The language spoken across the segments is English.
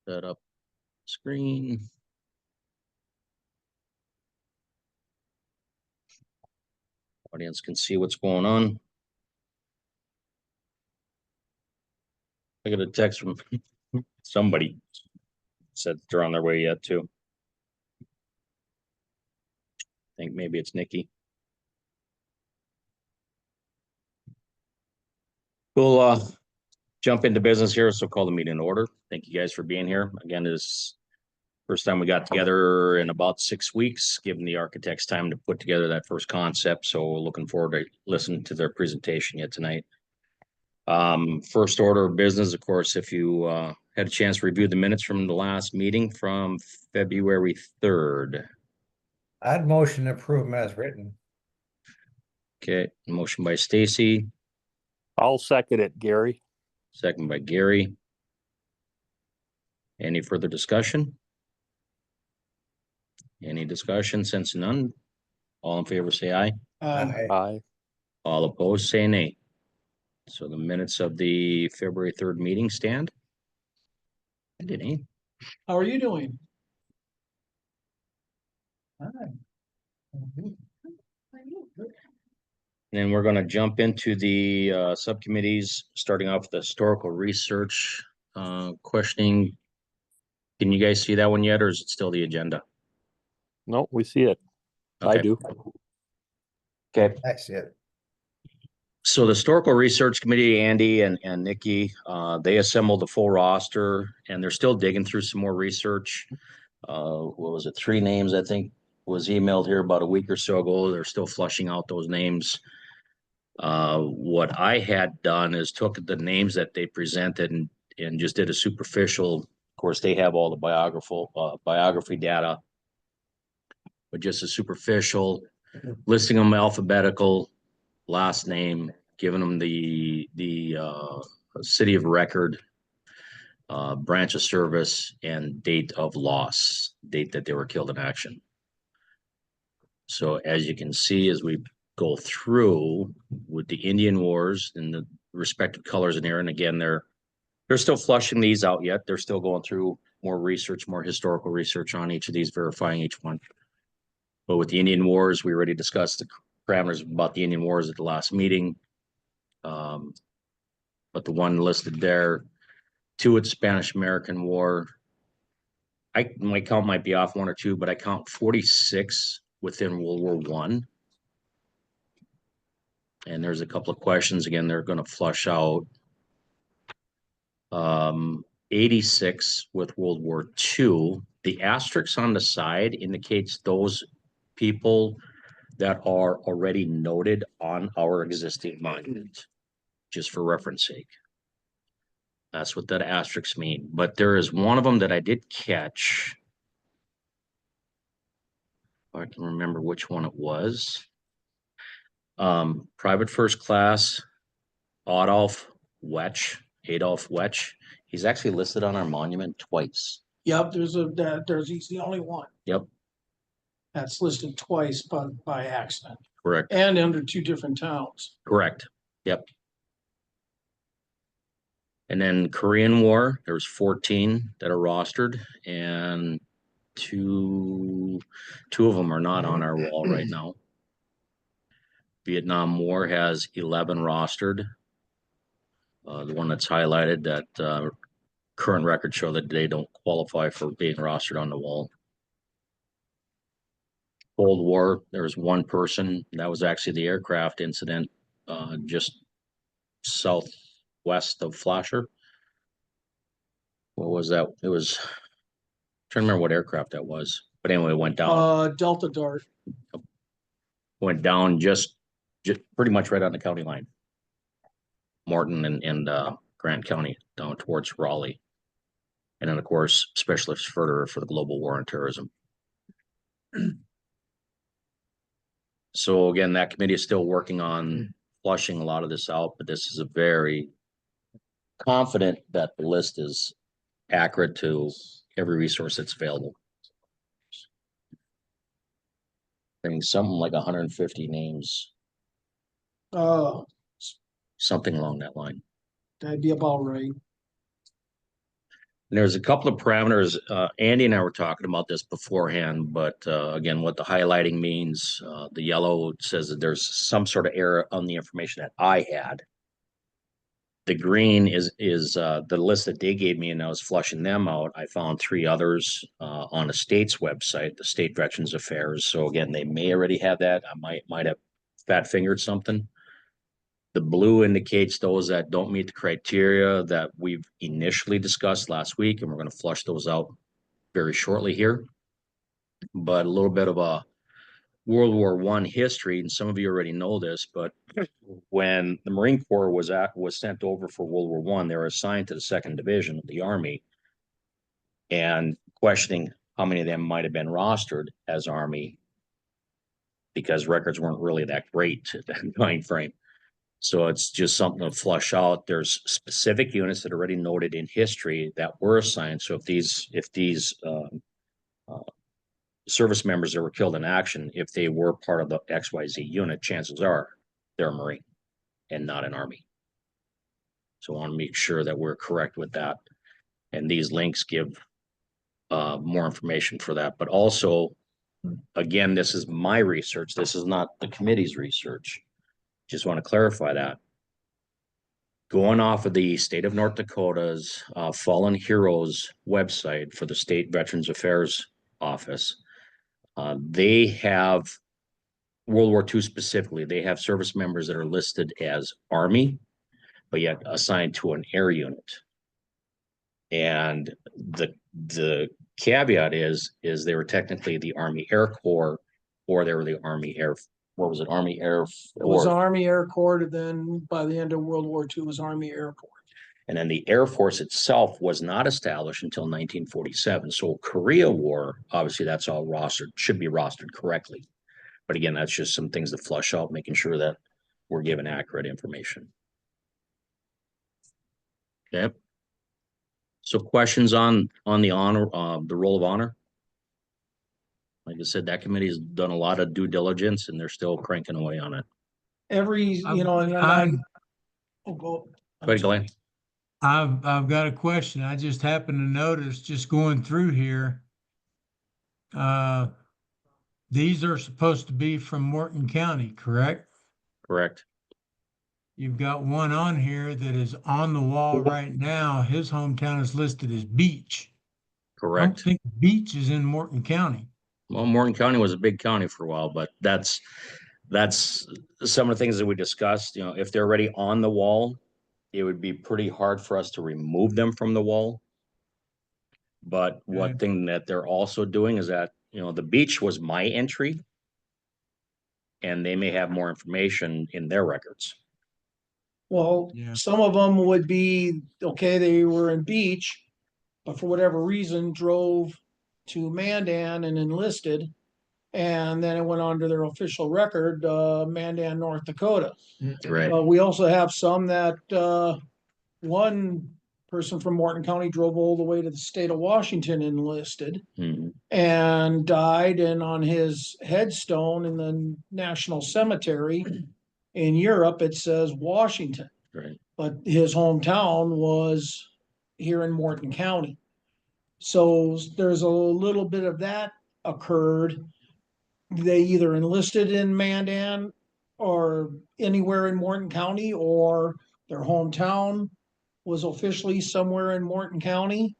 Set up screen. Audience can see what's going on. I got a text from somebody said they're on their way yet too. I think maybe it's Nikki. We'll jump into business here, so call the meeting in order. Thank you guys for being here. Again, this first time we got together in about 6 weeks, giving the architects time to put together that first concept. So looking forward to listening to their presentation yet tonight. First order of business, of course, if you had a chance to review the minutes from the last meeting from February 3rd. I'd motion to approve them as written. Okay, motion by Stacy, I'll second it, Gary. second by Gary. Any further discussion? Any discussion? Since none, all in favor say aye. Aye. All opposed say nay. So the minutes of the February 3rd meeting stand. I did any. How are you doing? And we're going to jump into the subcommittees, starting off with the historical research questioning. Can you guys see that one yet, or is it still the agenda? No, we see it. Okay. I do. Okay. I see it. So the historical research committee, Andy and Nikki, they assembled the full roster, and they're still digging through some more research. What was it? 3 names, I think, was emailed here about a week or so ago. They're still flushing out those names. What I had done is took the names that they presented and just did a superficial. Of course, they have all the biography data, but just a superficial, listing them alphabetical, last name, giving them the city of record, branch of service, and date of loss, date that they were killed in action. So as you can see, as we go through with the Indian Wars and the respective colors in here, and again, they're still flushing these out yet. They're still going through more research, more historical research on each of these, verifying each one. But with the Indian Wars, we already discussed the parameters about the Indian Wars at the last meeting. But the one listed there, 2 at Spanish-American War. My count might be off 1 or 2, but I count 46 within World War I. And there's a couple of questions again they're going to flush out. 86 with World War II. The asterisk on the side indicates those people that are already noted on our existing monument, just for reference sake. That's what that asterisk mean. But there is one of them that I did catch. If I can remember which one it was. Private First Class Adolf Wetsch. He's actually listed on our monument twice. Yep, he's the only one Yep, that's listed twice by accident correct. and under 2 different towns. Correct. Yep. And then Korean War, there's 14 that are rostered, and two of them are not on our wall right now. Vietnam War has 11 rostered. The one that's highlighted, that current records show that they don't qualify for being rostered on the wall. Cold War, there was 1 person. That was actually the aircraft incident just southwest of Flasher. What was that? It was, I'm trying to remember what aircraft that was. But anyway, it went down. Delta Dart. Went down just pretty much right on the county line. Morton and Grant County down towards Raleigh. And then, of course, specialists further for the global war on terrorism. So again, that committee is still working on flushing a lot of this out, but this is a very confident that the list is accurate to every resource that's available. I think something like 150 names, something along that line. That'd be about right. There's a couple of parameters. Andy and I were talking about this beforehand, but again, what the highlighting means, the yellow says that there's some sort of error on the information that I had. The green is the list that they gave me, and I was flushing them out. I found 3 others on the state's website, the State Veterans Affairs. So again, they may already have that. I might have fat fingered something. The blue indicates those that don't meet the criteria that we've initially discussed last week, and we're going to flush those out very shortly here. But a little bit of a World War I history, and some of you already know this, but when the Marine Corps was sent over for World War I, they were assigned to the 2nd Division of the Army, and questioning how many of them might have been rostered as Army because records weren't really that great at that time frame. So it's just something to flush out. There's specific units that are already noted in history that were assigned. So if these service members that were killed in action, if they were part of the XYZ unit, chances are they're a Marine and not an Army. So I want to make sure that we're correct with that. And these links give more information for that. But also, again, this is my research. This is not the committee's research. Just want to clarify that. Going off of the state of North Dakota's Fallen Heroes website for the State Veterans Affairs Office, they have World War II specifically. They have service members that are listed as Army, but yet assigned to an air unit. And the caveat is they were technically the Army Air Corps, or they were the Army Air. What was it? Army Air Force. It was Army Air Corps, and then by the end of World War II, it was Army Air Corps. And then the Air Force itself was not established until 1947. So Korea War, obviously that's all rostered, should be rostered correctly. But again, that's just some things to flush out, making sure that we're given accurate information. Okay. So questions on the honor, the roll of honor? Like I said, that committee has done a lot of due diligence and they're still cranking away on it. Every, and then oh, go. Go ahead, Glenn. I've got a question. I just happened to notice just going through here. These are supposed to be from Morton County, correct? Correct. You've got one on here that is on the wall right now. His hometown is listed as Beach. I don't Correct. think Beach is in Morton County. Well, Morton County was a big county for a while, but that's some of the things that we discussed. You know, if they're already on the wall, it would be pretty hard for us to remove them from the wall. But one Okay. thing that they're also doing is that, you know, the Beach was my entry, and they may have more information in their records. Well, Yeah. some of them would be, okay, they were in Beach, but for whatever reason drove to Mandan and enlisted. And then it went on to their official record, Mandan, North Dakota. Right. We also have some that, one person from Morton County drove all the way to the state of Washington and enlisted Mhm. and died. And on his headstone in the National Cemetery in Europe, it says Washington, Right. but his hometown was here in Morton County. So there's a little bit of that occurred. They either enlisted in Mandan or anywhere in Morton County, or their hometown was officially somewhere in Morton County,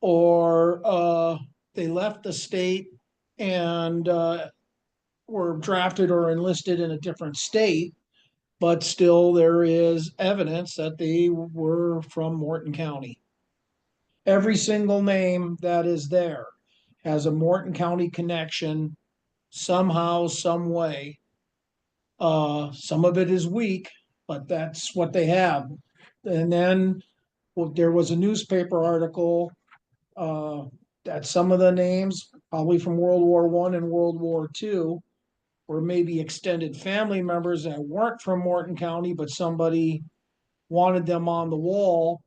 or they left the state and were drafted or enlisted in a different state, but still there is evidence that they were from Morton County. Every single name that is there has a Morton County connection somehow, some way. Some of it is weak, but that's what they have. And then there was a newspaper article that some of the names, probably from World War I and World War II, were maybe extended family members that weren't from Morton County, but somebody wanted them on the wall.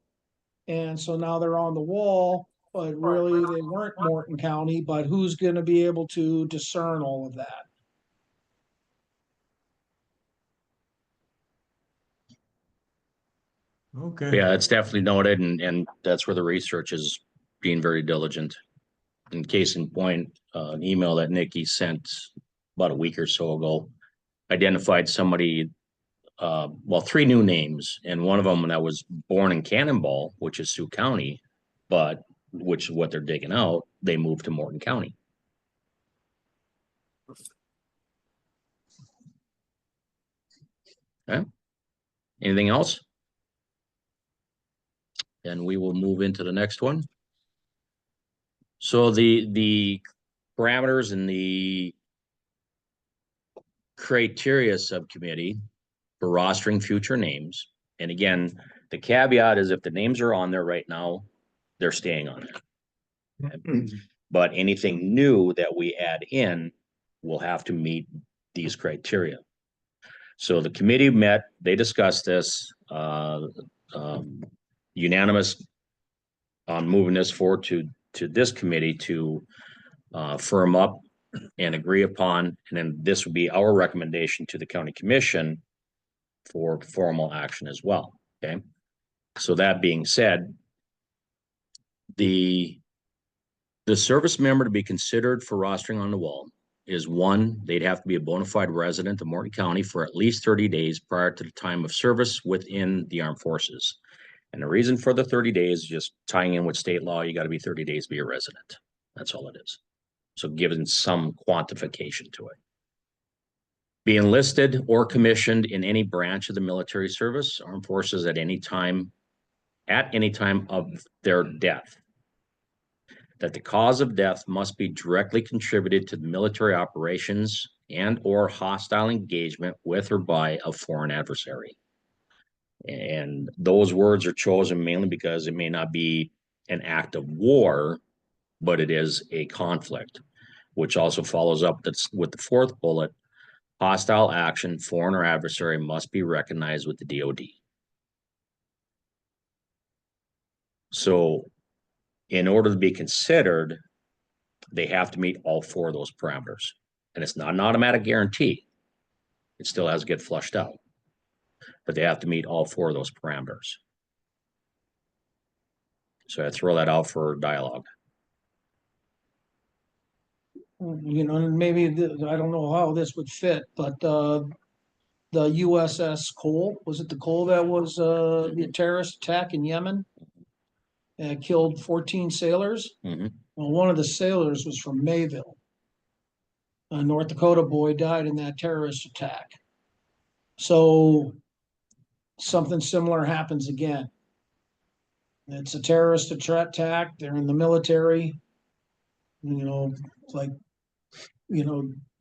And so now they're on the wall, but really they weren't Morton County, but who's going to be able to discern all of that? Okay. Yeah, it's definitely noted, and that's where the research is being very diligent. In case in point, an email that Nikki sent about a week or so ago identified somebody, well, three new names, and one of them that was born in Cannonball, which is Sioux County, but which is what they're digging out, they moved to Morton County. Okay. Anything else? Then we will move into the next one. So the parameters and the criteria subcommittee for rostering future names. And again, the caveat is if the names are on there right now, they're staying on there. But anything new that we add in will have to meet these criteria. So the committee met, they discussed this, unanimous on moving this forward to this committee to firm up and agree upon, and then this would be our recommendation to the county commission for formal action as well. Okay. So that being said, the service member to be considered for rostering on the wall is one, they'd have to be a bona fide resident of Morton County for at least 30 days prior to the time of service within the armed forces. And the reason for the 30 days, just tying in with state law, you got to be 30 days to be a resident. That's all it is. So given some quantification to it. Be enlisted or commissioned in any branch of the military service, armed forces at any time of their death. That the cause of death must be directly contributed to the military operations and or hostile engagement with or by a foreign adversary. And those words are chosen mainly because it may not be an act of war, but it is a conflict, which also follows up with the fourth bullet. Hostile action, foreign or adversary, must be recognized with the DoD. So in order to be considered, they have to meet all four of those parameters. And it's not an automatic guarantee. It still has to get flushed out. But they have to meet all four of those parameters. So I throw that out for dialogue. You know, and maybe, I don't know how this would fit, but, the USS Cole, was it the Cole that was, the terrorist attack in Yemen? And killed 14 sailors? Mhm. Well, one of the sailors was from Mayville. A North Dakota boy died in that terrorist attack. So something similar happens again. It's a terrorist attack. They're in the military. You know, like,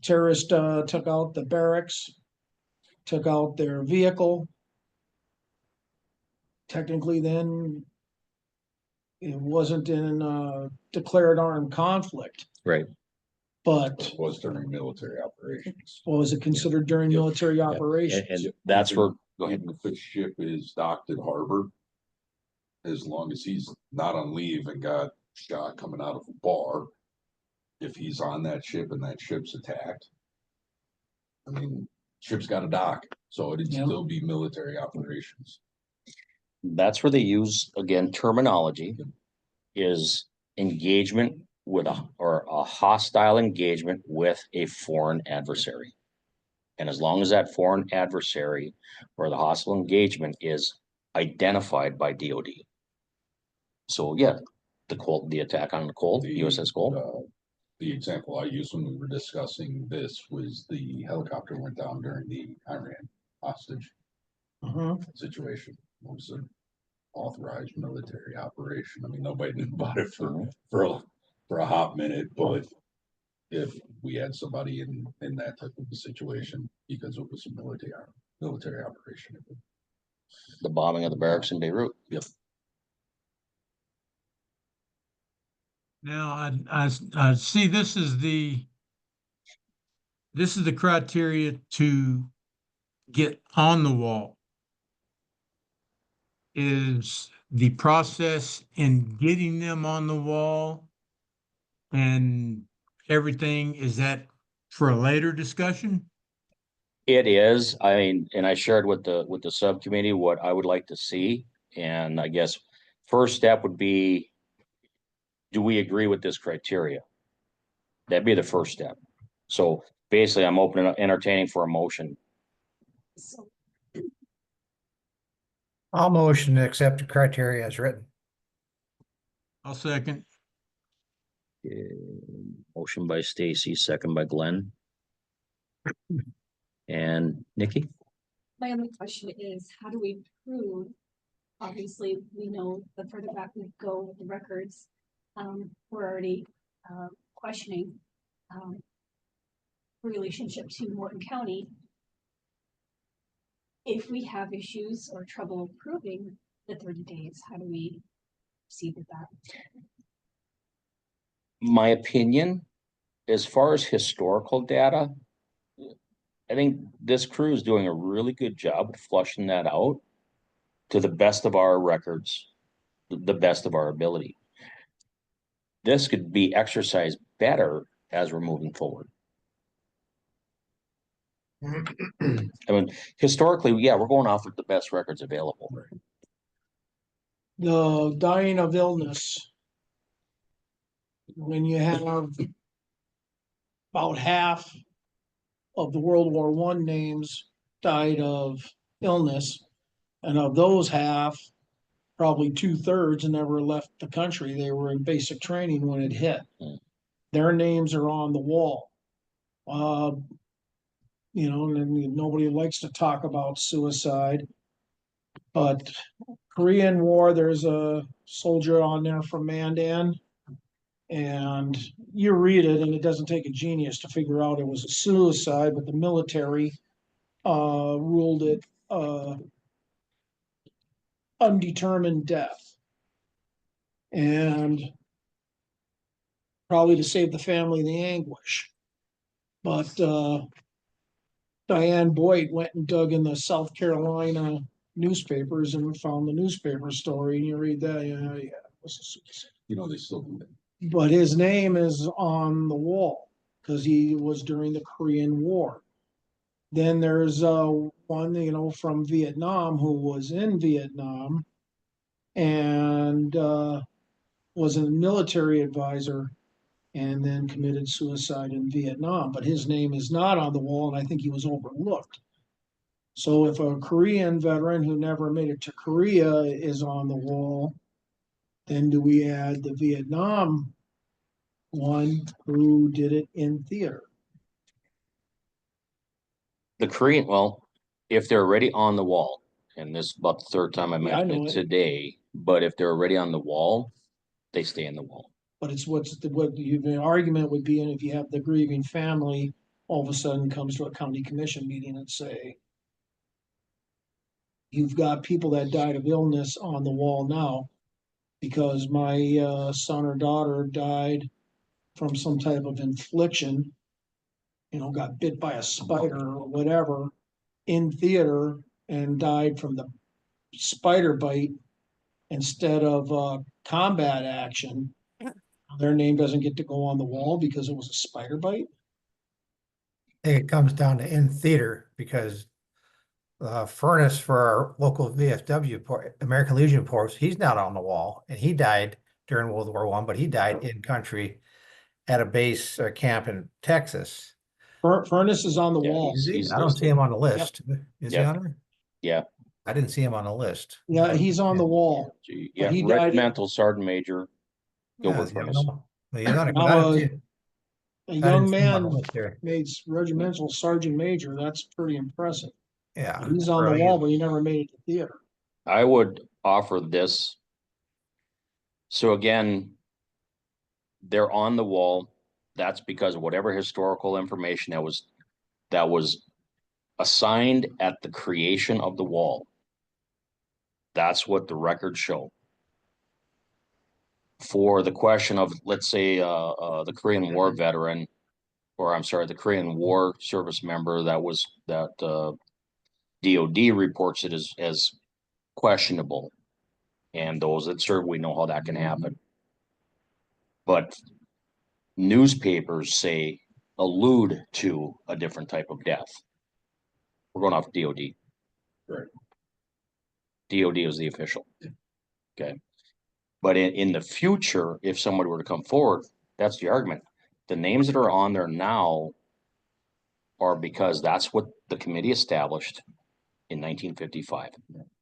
terrorists took out the barracks, took out their vehicle. Technically, then it wasn't in declared armed conflict, Right. but It was during military operations. was it considered during Yep. military operations? And that's where, go ahead. Even if the ship is docked at harbor, as long as he's not on leave and got shot coming out of a bar, if he's on that ship and that ship's attacked, I mean, ship's got a dock, so it'd Yeah. still be military operations. That's where they use, again, terminology is engagement with a hostile engagement with a foreign adversary. And as long as that foreign adversary or the hostile engagement is identified by DoD. So yeah, the attack on the Cole, The, USS Cole. The example I used when we were discussing this was the helicopter went down during the Iran hostage situation. It was an authorized military operation. I mean, nobody knew about it for a hot minute, but if we had somebody in that type of a situation because it was a military operation. The bombing of the barracks in Beirut. Yep. Now, I see this is the criteria to get on the wall. Is the process in getting them on the wall and everything, is that for a later discussion? It is, I mean, and I shared with the subcommittee what I would like to see. And I guess first step would be, do we agree with this criteria? That'd be the first step. So basically, I'm entertaining for a motion. I'll motion to accept the criteria as written. I'll second. Motion by Stacy, second by Glenn. And Nikki? My only question is, how do we prove? Obviously, we know the further back we go with the records, we're already questioning relationship to Morton County. If we have issues or trouble proving the 30 days, how do we proceed with that? My opinion, as far as historical data, I think this crew is doing a really good job of flushing that out to the best of our records, the best of our ability. This could be exercised better as we're moving forward. I mean, historically, yeah, we're going off with the best records available. The dying of illness. When you have about half of the World War I names died of illness, and of those half, probably 2/3 never left the country. They were in basic training when it hit. Their names are on the wall. You know, and nobody likes to talk about suicide, but Korean War, there's a soldier on there from Mandan, and you read it and it doesn't take a genius to figure out it was a suicide, but the military ruled it undetermined death. And probably to save the family the anguish. But Diane Boyd went and dug in the South Carolina newspapers and found the newspaper story, and you read that, yeah, it was a suicide. You know, they still do that. But his name is on the wall because he was during the Korean War. Then there's one, you know, from Vietnam who was in Vietnam and was a military advisor and then committed suicide in Vietnam. But his name is not on the wall, and I think he was overlooked. So if a Korean veteran who never made it to Korea is on the wall, then do we add the Vietnam one who did it in theater? The Korean, well, if they're already on the wall, and this is about the third time I Yeah, I mentioned know it it. today, but if they're already on the wall, they stay in the wall. But it's what the argument would be, and if you have the grieving family, all of a sudden comes to a county commission meeting and say, you've got people that died of illness on the wall now because my son or daughter died from some type of infliction, you know, got bit by a spider or whatever in theater and died from the spider bite instead of combat action. Their name doesn't get to go on the wall because it was a spider bite. I think it comes down to in theater because Furnace for our local VFW American Legion Force, he's not on the wall, and he died during World War I, but he died in country at a base camp in Texas. Furnace is on the Yeah, wall. Is he? He's I don't see listed. him on the list. Is he Yep. on there? Yeah. I didn't see him on the list. Yeah, he's on the wall. Yeah, he died- regimental sergeant major. Gilbert Yeah, Furnace. Well, he's on it, 'cause Now, I didn't see him- A I didn't young see him on the man list there. made regimental sergeant major. That's pretty impressive. Yeah. He's on the wall, but he never made it to theater. I would offer this. So again, they're on the wall. That's because of whatever historical information that was assigned at the creation of the wall. That's what the records show. For the question of, let's say, the Korean War veteran, or I'm sorry, the Korean War service member that DOD reports it as questionable. And those that serve, we know how that can happen. But newspapers allude to a different type of death. We're going off DOD. Right. DOD is the official. Okay. But in the future, if somebody were to come forward, that's the argument. The names that are on there now are because that's what the committee established in 1955.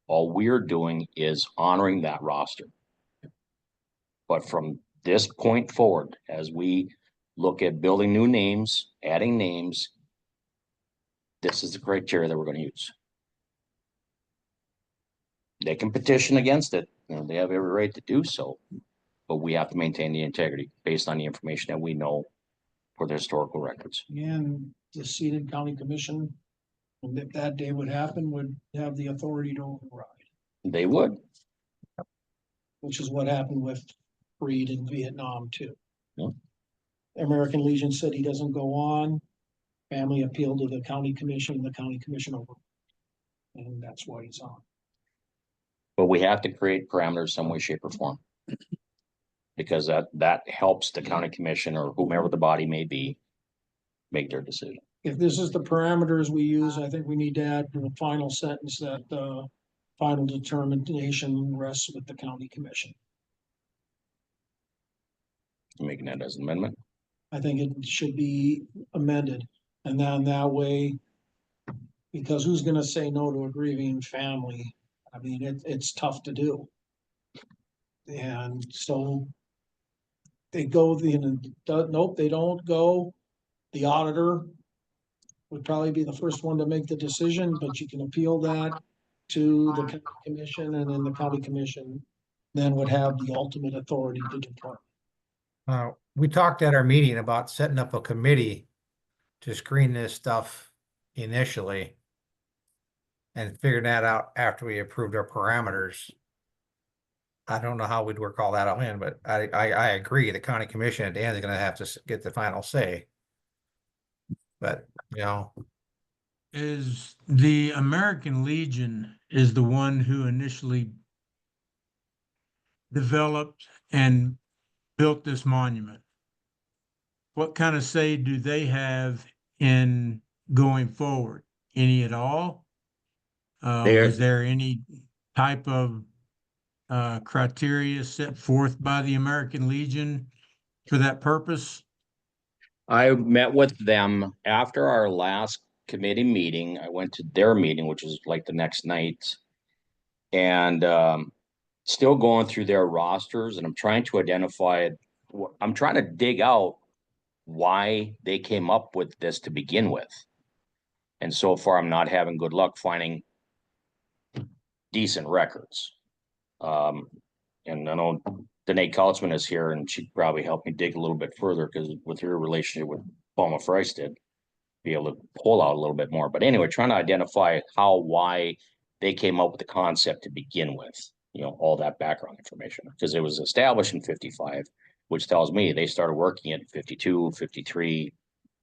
All we're doing is honoring that roster. But from this point forward, as we look at building new names, adding names, this is the criteria that we're going to use. They can petition against it. You know, they have every right to do so, but we have to maintain the integrity based on the information that we know for the historical records. And the seated county commission, and if that day would happen, would have the authority to override, They would. which is what happened with Reed in Vietnam too. Yeah. American Legion said he doesn't go on. Family appealed to the county commission, the county commission over. And that's why he's on. But we have to create parameters some way, shape, or form. Because that helps the county commission or whomever the body may be make their decision. If this is the parameters we use, I think we need to add to the final sentence that the final determination rests with the county commission. Making that as an amendment. I think it should be amended, and then that way, because who's gonna say no to a grieving family? I mean, it's tough to do. And so they go nope, they don't go. The auditor would probably be the first one to make the decision, but you can appeal that to the county commission, and then the county commission then would have the ultimate authority to depart. We talked at our meeting about setting up a committee to screen this stuff initially and figuring that out after we approved our parameters. I don't know how we'd work all that all in, but I agree. The county commission at the end is going to have to get the final say. But, you know, Is the American Legion is the one who initially developed and built this monument. What kind of say do they have in going forward? Any at all? Was there any type of criteria set forth by the American Legion for that purpose? I met with them after our last committee meeting. I went to their meeting, which was like the next night. And still going through their rosters, and I'm trying to identify, I'm trying to dig out why they came up with this to begin with. And so far, I'm not having good luck finding decent records. And I know Danae Kautzman is here, and she'd probably help me dig a little bit further, because with your relationship with Palma Freisted, be able to pull out a little bit more. But anyway, trying to identify why they came up with the concept to begin with, you know, all that background information, because it was established in 55, which tells me they started working at 52, 53,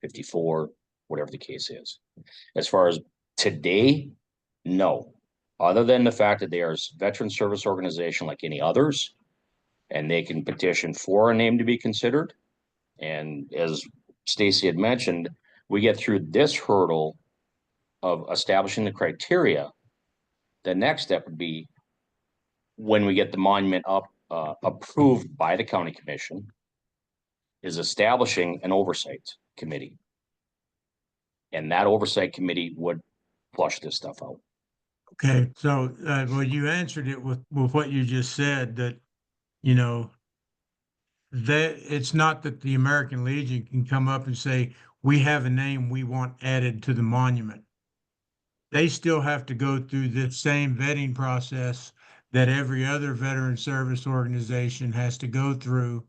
54, whatever the case is. As far as today, no. Other than the fact that they are a veteran service organization like any others, and they can petition for a name to be considered. And as Stacy had mentioned, we get through this hurdle of establishing the criteria. The next step would be when we get the monument up approved by the county commission, is establishing an oversight committee. And that oversight committee would flush this stuff out. Okay, so well, you answered it with what you just said, that, you know, that it's not that the American Legion can come up and say, we have a name we want added to the monument. They still have to go through the same vetting process that every other veteran service organization has to go through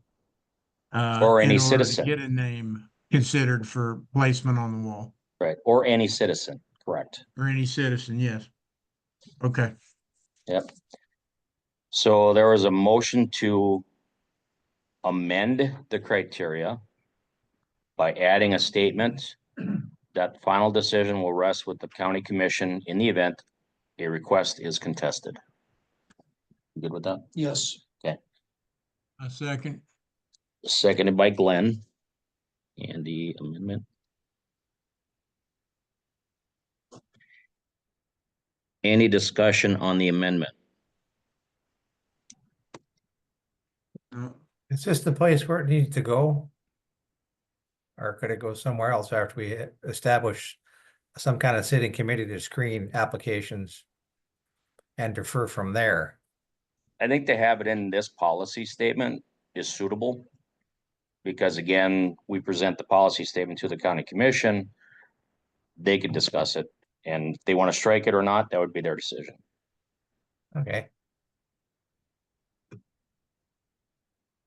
Or any in order citizen. to get a name considered for placement on the wall. Right, or any citizen, correct. Or any citizen, yes. Okay. Yep. So there was a motion to amend the criteria by adding a statement that final decision will rest with the county commission in the event a request is contested. You good with that? Yes. A second. Seconded by Glenn. And the amendment. Any discussion on the amendment? Is this the place where it needs to go? Or could it go somewhere else after we establish some kind of sitting committee to screen applications and defer from there? I think to have it in this policy statement is suitable. Because again, we present the policy statement to the county commission. They could discuss it, and if they want to strike it or not, that would be their decision. Okay,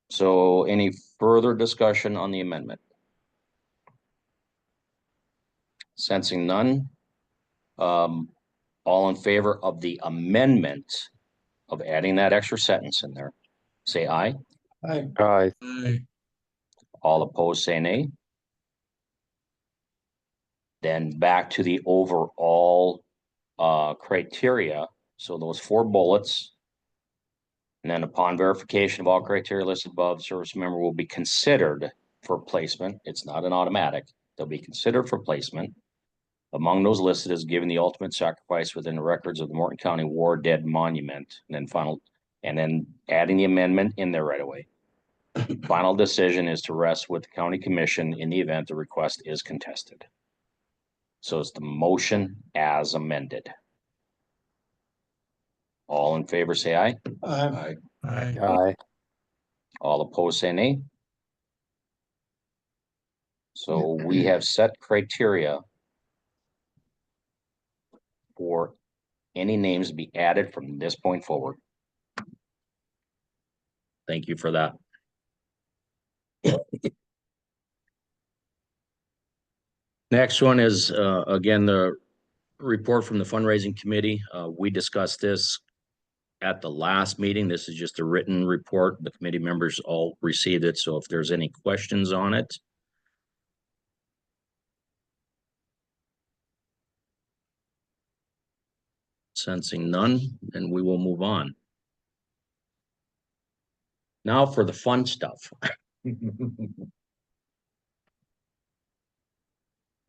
So any further discussion on the amendment? Sensing none. All in favor of the amendment of adding that extra sentence in there, say aye. I, Aye. Aye. All opposed, say nay. Then back to the overall criteria. So those 4 bullets. And then upon verification of all criteria listed above, the service member will be considered for placement. It's not an automatic. They'll be considered for placement. Among those listed is given the ultimate sacrifice within the records of the Morton County War Dead Monument. And then adding the amendment in there right away. Final decision is to rest with the county commission in the event the request is contested. So it's the motion as amended. All in favor, say aye. Aye. Aye. Aye. All opposed, say nay. So we have set criteria for any names to be added from this point forward. Thank you for that. Next one is, again, the report from the fundraising committee. We discussed this at the last meeting. This is just a written report. The committee members all received it. So if there's any questions on it. Sensing none, then we will move on. Now for the fun stuff.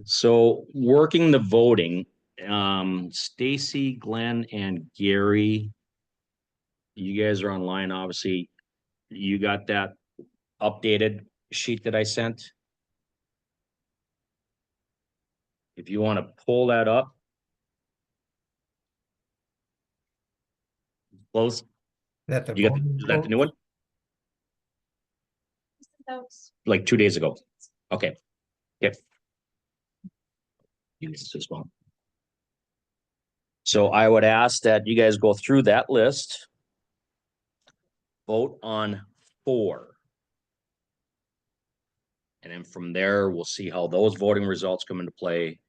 So working the voting, Stacy, Glenn, and Gary, you guys are online, obviously. You got that updated sheet that I sent? If you want to pull that up. Close. that the You got, voting is that the new one? Like 2 days ago. Okay. Yep. Use this one. So I would ask that you guys go through that list. Vote on 4. And then from there, we'll see how those voting results come into play.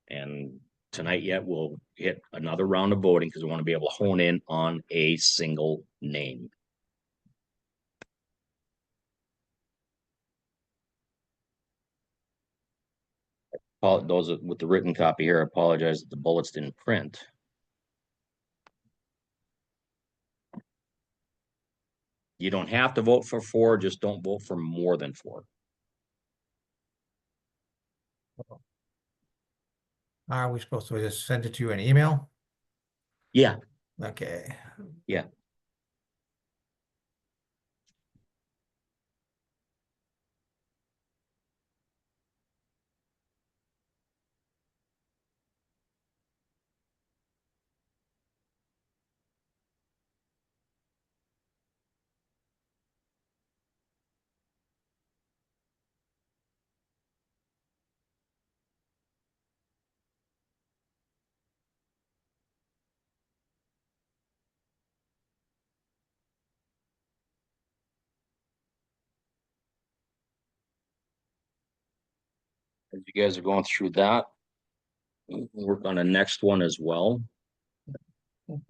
And tonight yet, we'll hit another round of voting because we want to be able to hone in on a single name. Those with the written copy here, I apologize that the bullets didn't print. You don't have to vote for 4, just don't vote for more than 4. Are we supposed to just send it to you an email? Yeah, Okay. yeah. As you guys are going through that, we'll work on the next one as well. And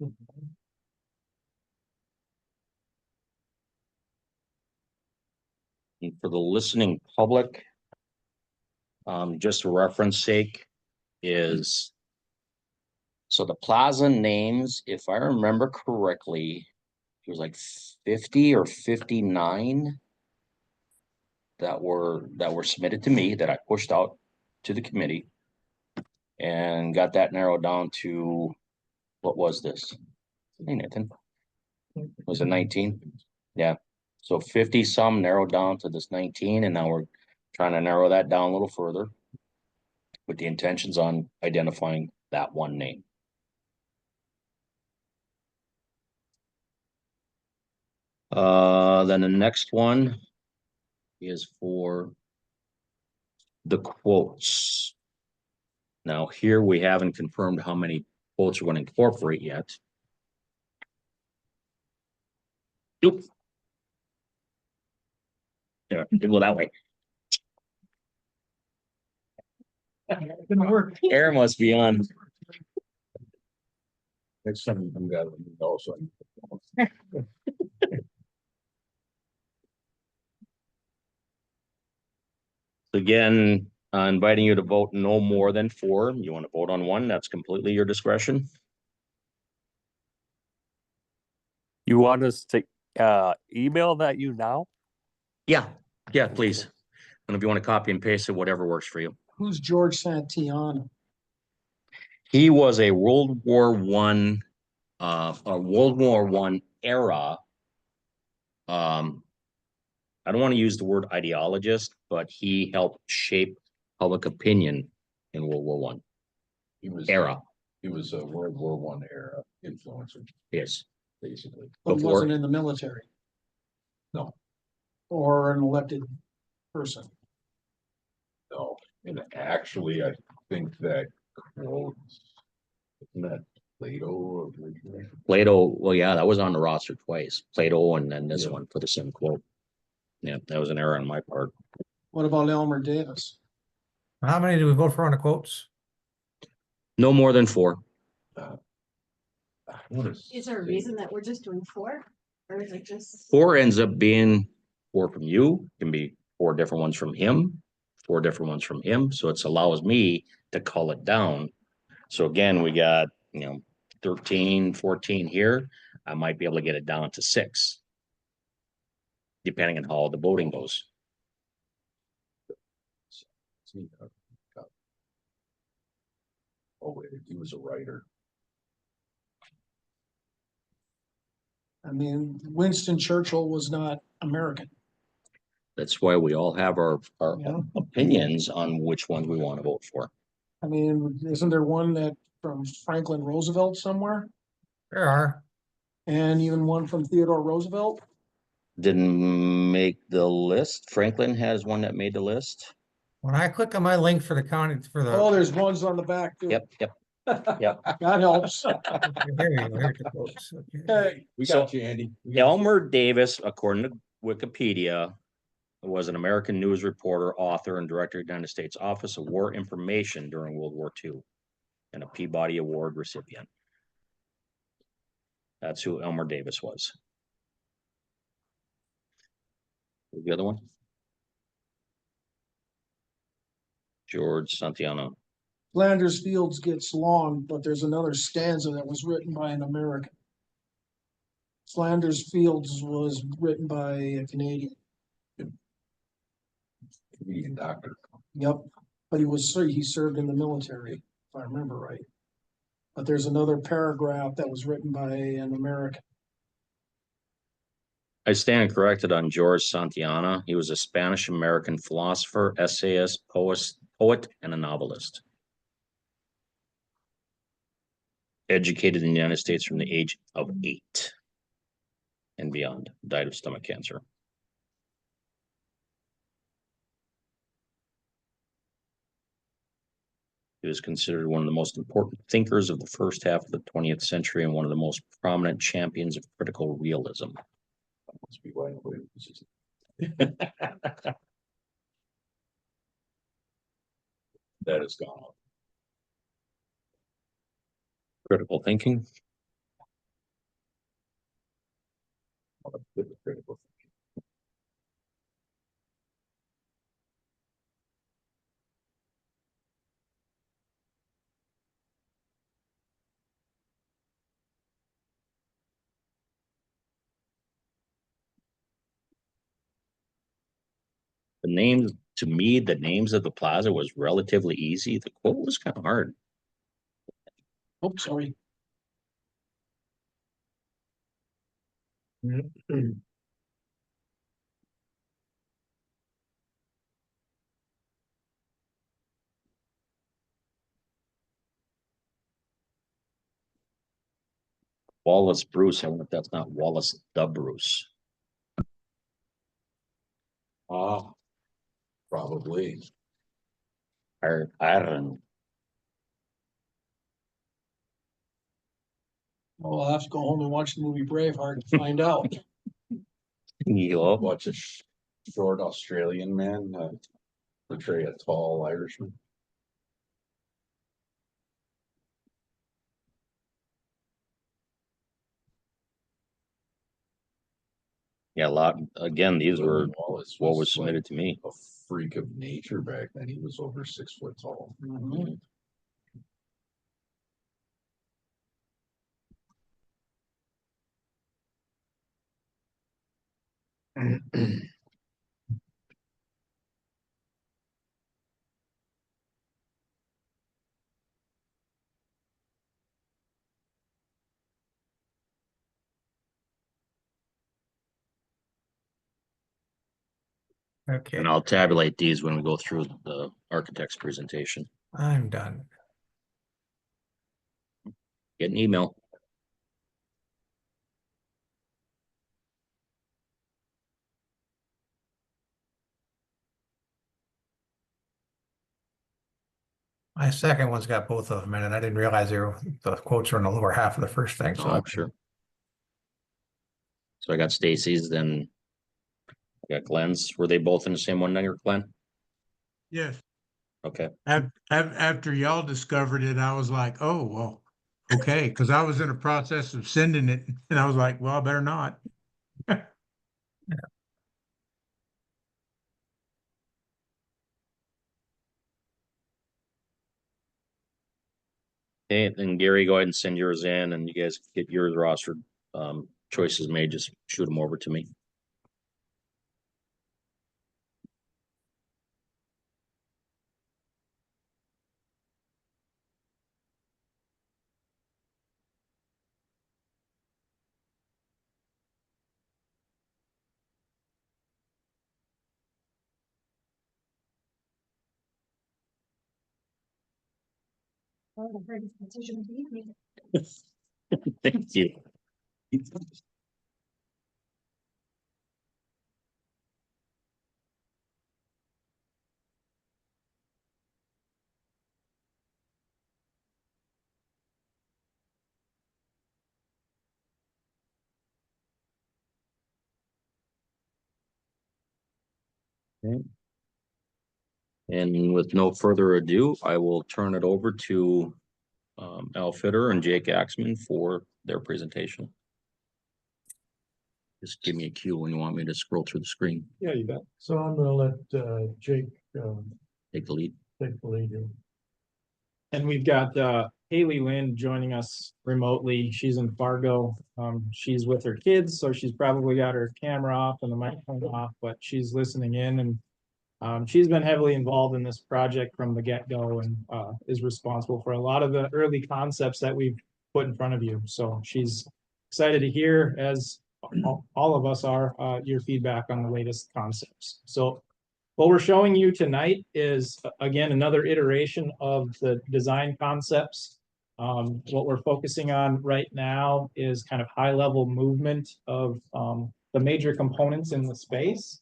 for the listening public, just for reference sake, is so the plaza names, if I remember correctly, it was like 50 or 59 that were submitted to me that I pushed out to the committee and got that narrowed down to, what was this? Hey, Nathan. Was it 19? Yeah. So 50 some narrowed down to this 19, and now we're trying to narrow that down a little further with the intentions on identifying that one name. Then the next one is for the quotes. Now here we haven't confirmed how many quotes we're going to incorporate yet. Oop. Yeah, go that way. Didn't work. Air must be on. Next time I'm gonna also. Again, inviting you to vote no more than 4. You want to vote on one, that's completely your discretion. You want us to email that you now? Yeah, please. And if you want to copy and paste it, whatever works for you. Who's George Santillana? He was a World War One, a World War One era. I don't want to use the word ideologist, but he helped shape public opinion in World War One He was era. He was a World War One era influencer, Yes. basically. But he Before- wasn't in the military. No. Or an elected person. No, and actually, I think that quote, isn't that Plato originally? Plato, well, yeah, that was on the roster twice. Plato and then this Yeah. one for the same quote. Yeah, that was an error on my part. What about Elmer Davis? How many do we vote for on the quotes? No more than 4. I wanna Is there a say- reason that we're just doing 4? Or is it just? 4 ends up being 4 from you, can be 4 different ones from him, 4 different ones from him. So it's allows me to cull it down. So again, we got, 13, 14 here. I might be able to get it down to 6. Depending on how the voting goes. Oh, wait, he was a writer. I mean, Winston Churchill was not American. That's why we all have our Yeah. opinions on which ones we want to vote for. I mean, isn't there one that from Franklin Roosevelt somewhere? There are. And even one from Theodore Roosevelt? Didn't make the list. Franklin has one that made the list. When I click on my link for the county, for the. Oh, there's ones on the back too. Yep. That helps. Okay, here we go, here's the quotes. Okay. Hey, We So- got you, Andy. Elmer Davis, according to Wikipedia, was an American news reporter, author, and director of the United States Office of War Information during World War II, and a Peabody Award recipient. That's who Elmer Davis was. The other one? George Santillana. Flanders Fields gets long, but there's another stanza that was written by an American. Flanders Fields was written by a Canadian. Canadian doctor. Yep, but he served in the military, if I remember right. But there's another paragraph that was written by an American. I stand corrected on George Santillana. He was a Spanish-American philosopher, essayist, poet, and a novelist. Educated in the United States from the age of 8 and beyond. Died of stomach cancer. He was considered one of the most important thinkers of the first half of the 20th century and one of the most prominent champions of critical realism. Must be why nobody was just- That is gone. Critical thinking. Critical. The names, to me, the names of the plaza was relatively easy. The quote was kind of hard. Oh, sorry. Wallace Bruce. I wonder if that's not Wallace the Bruce. Ah, probably. Aaron. Well, I'll have to go home and watch the movie Braveheart to find out. Yup. Watch a short Australian man portray a tall Irishman. Yeah, a lot. Again, these were William Wallace what was like submitted to me. a freak of nature back then. He was over 6 foot tall. Mhm. Okay, And I'll tabulate these when we go through the architect's presentation. I'm done. Get an email. My second one's got both of them in it. I didn't realize the quotes were in the lower half of the first thing, so Oh, I'm sure. So I got Stacy's, then I got Glenn's. Were they both in the same one, Glenn? Yes. Okay. After y'all discovered it, I was like, oh, well, okay, because I was in a process of sending it, and I was like, well, I better not. Okay, then Gary, go ahead and send yours in, and you guys get yours rostered. Choices made, just shoot them over to me. Oh, the hardest decision of the evening. Thank you. Okay. And with no further ado, I will turn it over to Al Fitter and Jake Axman for their presentation. Just give me a cue when you want me to scroll through the screen. Yeah, you bet. So I'm gonna let Jake Take the lead. take the lead here. And we've got Haley Lind joining us remotely. She's in Fargo. She's with her kids, so she's probably got her camera off and the microphone off, but she's listening in, and she's been heavily involved in this project from the get-go and is responsible for a lot of the early concepts that we've put in front of you. So she's excited to hear, as all of us are, your feedback on the latest concepts. So what we're showing you tonight is, again, another iteration of the design concepts. What we're focusing on right now is kind of high-level movement of the major components in the space.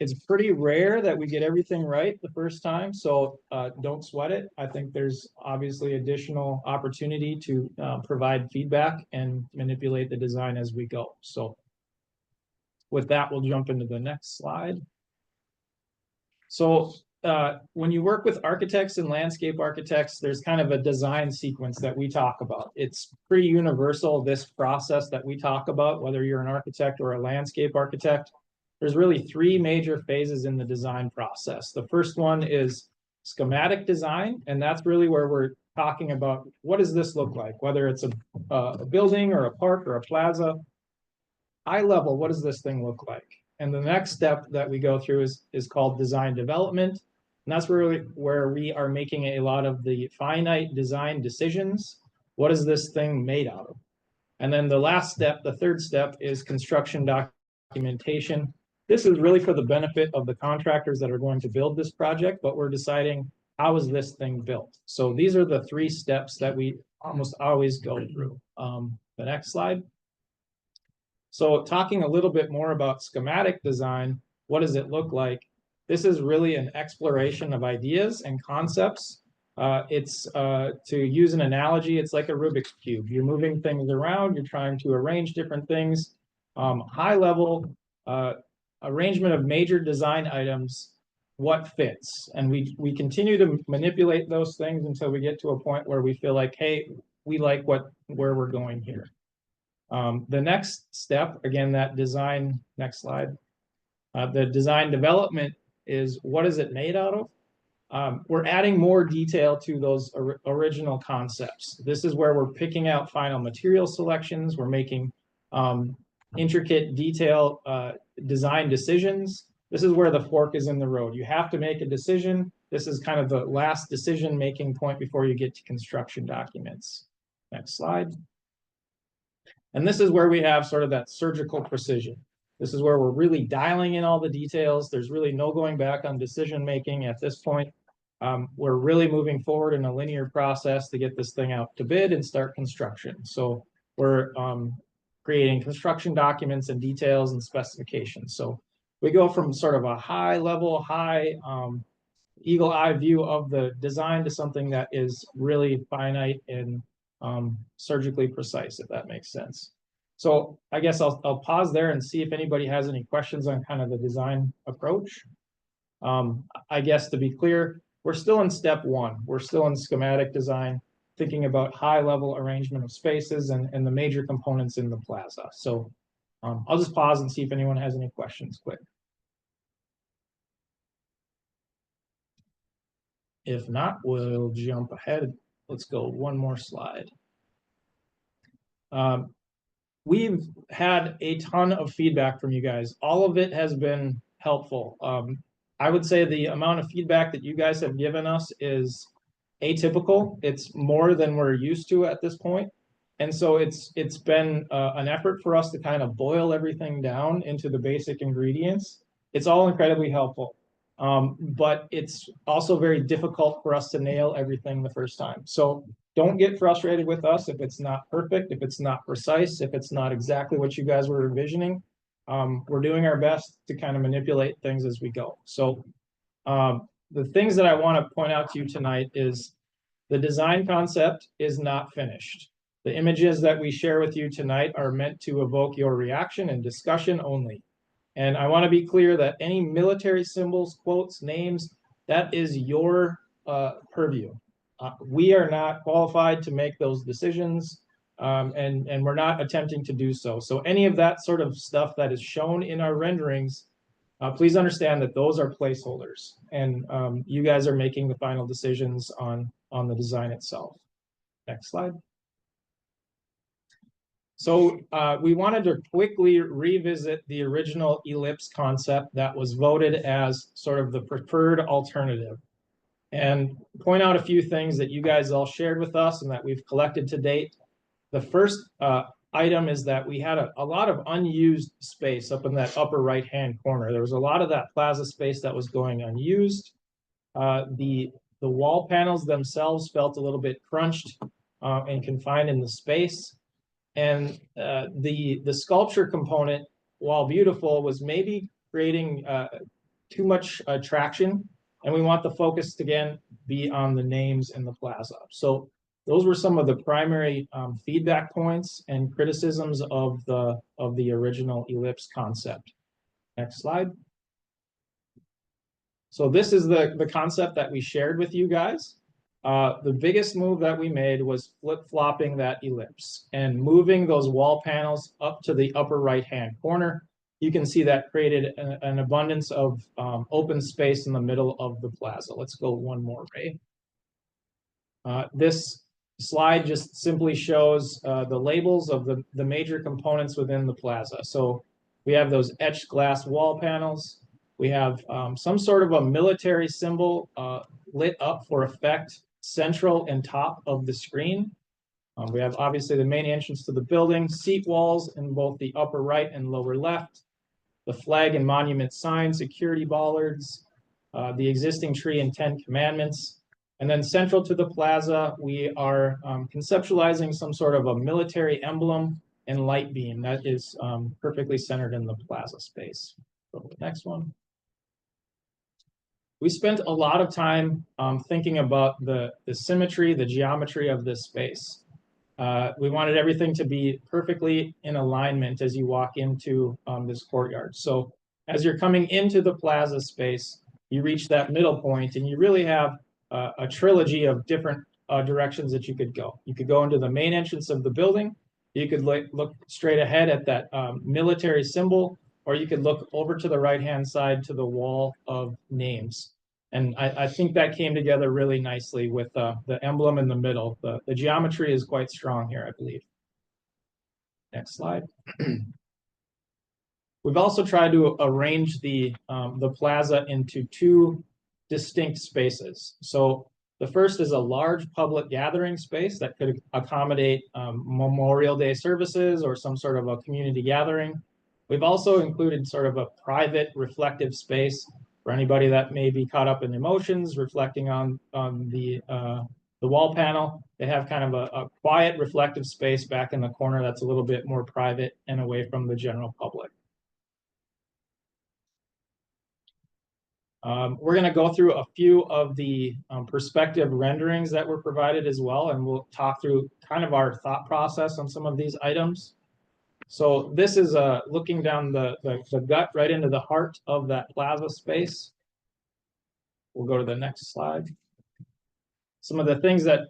It's pretty rare that we get everything right the first time, so don't sweat it. I think there's obviously additional opportunity to provide feedback and manipulate the design as we go. So with that, we'll jump into the next slide. So when you work with architects and landscape architects, there's kind of a design sequence that we talk about. It's pretty universal, this process that we talk about, whether you're an architect or a landscape architect. There's really three major phases in the design process. The first one is schematic design, and that's really where we're talking about what does this look like, whether it's a building or a park or a plaza. High level, what does this thing look like? And the next step that we go through is called design development. And that's really where we are making a lot of the finite design decisions. What is this thing made out of? And then the last step, the third step, is construction documentation. This is really for the benefit of the contractors that are going to build this project, but we're deciding how is this thing built. So these are the three steps that we almost always go through. The next slide. So talking a little bit more about schematic design, what does it look like? This is really an exploration of ideas and concepts. To use an analogy, it's like a Rubik's Cube. You're moving things around, you're trying to arrange different things. High level arrangement of major design items, what fits? And we continue to manipulate those things until we get to a point where we feel like, hey, we like where we're going here. The next step, again, that design, next slide. The design development is, what is it made out of? We're adding more detail to those original concepts. This is where we're picking out final material selections. We're making intricate detail design decisions. This is where the fork is in the road. You have to make a decision. This is kind of the last decision-making point before you get to construction documents. Next slide. And this is where we have sort of that surgical precision. This is where we're really dialing in all the details. There's really no going back on decision-making at this point. We're really moving forward in a linear process to get this thing out to bid and start construction. So we're creating construction documents and details and specifications. So we go from sort of a high level, eagle eye view of the design to something that is really finite and surgically precise, if that makes sense. So I guess I'll pause there and see if anybody has any questions on kind of the design approach. I guess to be clear, we're still in step one. We're still in schematic design, thinking about high level arrangement of spaces and the major components in the plaza. So I'll just pause and see if anyone has any questions quick. If not, we'll jump ahead. Let's go one more slide. We've had a ton of feedback from you guys. All of it has been helpful. I would say the amount of feedback that you guys have given us is atypical. It's more than we're used to at this point. And so it's been an effort for us to kind of boil everything down into the basic ingredients. It's all incredibly helpful. But it's also very difficult for us to nail everything the first time. So don't get frustrated with us if it's not perfect, if it's not precise, if it's not exactly what you guys were envisioning. We're doing our best to kind of manipulate things as we go. So the things that I want to point out to you tonight is the design concept is not finished. The images that we share with you tonight are meant to evoke your reaction and discussion only. And I want to be clear that any military symbols, quotes, names, that is your purview. We are not qualified to make those decisions, and we're not attempting to do so. So any of that sort of stuff that is shown in our renderings, please understand that those are placeholders, and you guys are making the final decisions on the design itself. Next slide. So we wanted to quickly revisit the original ellipse concept that was voted as sort of the preferred alternative, and point out a few things that you guys all shared with us and that we've collected to date. The first item is that we had a lot of unused space up in that upper right-hand corner. There was a lot of that plaza space that was going unused. The wall panels themselves felt a little bit crunched and confined in the space. And the sculpture component, while beautiful, was maybe creating too much attraction. And we want the focus to, again, be on the names in the plaza. So those were some of the primary feedback points and criticisms of the original ellipse concept. Next slide. So this is the concept that we shared with you guys. The biggest move that we made was flip-flopping that ellipse and moving those wall panels up to the upper right-hand corner. You can see that created an abundance of open space in the middle of the plaza. Let's go one more, Ray. This slide just simply shows the labels of the major components within the plaza. So we have those etched glass wall panels. We have some sort of a military symbol lit up for effect, central and top of the screen. We have obviously the main entrance to the building, seat walls in both the upper right and lower left, the flag and monument sign, security bollards, the existing tree and 10 commandments. And then central to the plaza, we are conceptualizing some sort of a military emblem and light beam that is perfectly centered in the plaza space. Go to the next one. We spent a lot of time thinking about the symmetry, the geometry of this space. We wanted everything to be perfectly in alignment as you walk into this courtyard. So as you're coming into the plaza space, you reach that middle point and you really have a trilogy of different directions that you could go. You could go into the main entrance of the building. You could look straight ahead at that military symbol, or you could look over to the right-hand side to the wall of names. And I think that came together really nicely with the emblem in the middle. The geometry is quite strong here, I believe. Next slide. We've also tried to arrange the plaza into two distinct spaces. So the first is a large public gathering space that could accommodate Memorial Day services or some sort of a community gathering. We've also included sort of a private reflective space for anybody that may be caught up in emotions, reflecting on the wall panel. They have kind of a quiet reflective space back in the corner that's a little bit more private and away from the general public. We're going to go through a few of the perspective renderings that were provided as well, and we'll talk through kind of our thought process on some of these items. So this is looking down the gut right into the heart of that plaza space. We'll go to the next slide. Some of the things that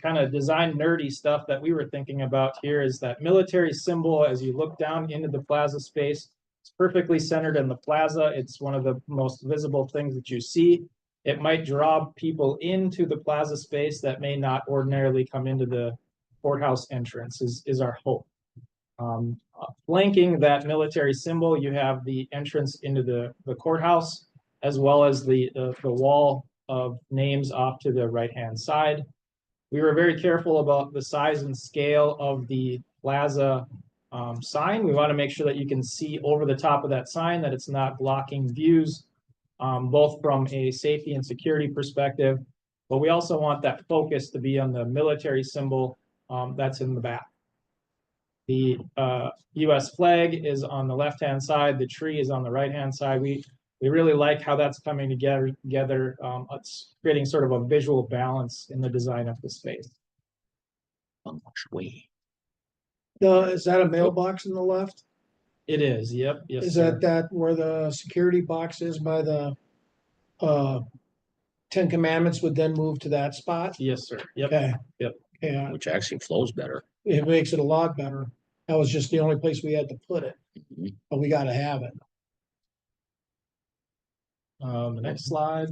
kind of design nerdy stuff that we were thinking about here is that military symbol as you look down into the plaza space. It's perfectly centered in the plaza. It's one of the most visible things that you see. It might draw people into the plaza space that may not ordinarily come into the courthouse entrance is our hope. Flanking that military symbol, you have the entrance into the courthouse, as well as the wall of names off to the right-hand side. We were very careful about the size and scale of the plaza sign. We want to make sure that you can see over the top of that sign, that it's not blocking views, both from a safety and security perspective, but we also want that focus to be on the military symbol that's in the back. The US flag is on the left-hand side, the tree is on the right-hand side. We really like how that's coming together. It's creating sort of a visual balance in the design of the space. Is that a mailbox in the left? It is, yep. Yes, Is sir. that where the security box is by the 10 Commandments would then move to that spot? Yes, sir. Yep. Okay. Yep. Yeah, Which actually flows better. it makes it a lot better. That was just the only place we had to put it, Mhm. but we gotta have it. The next slide.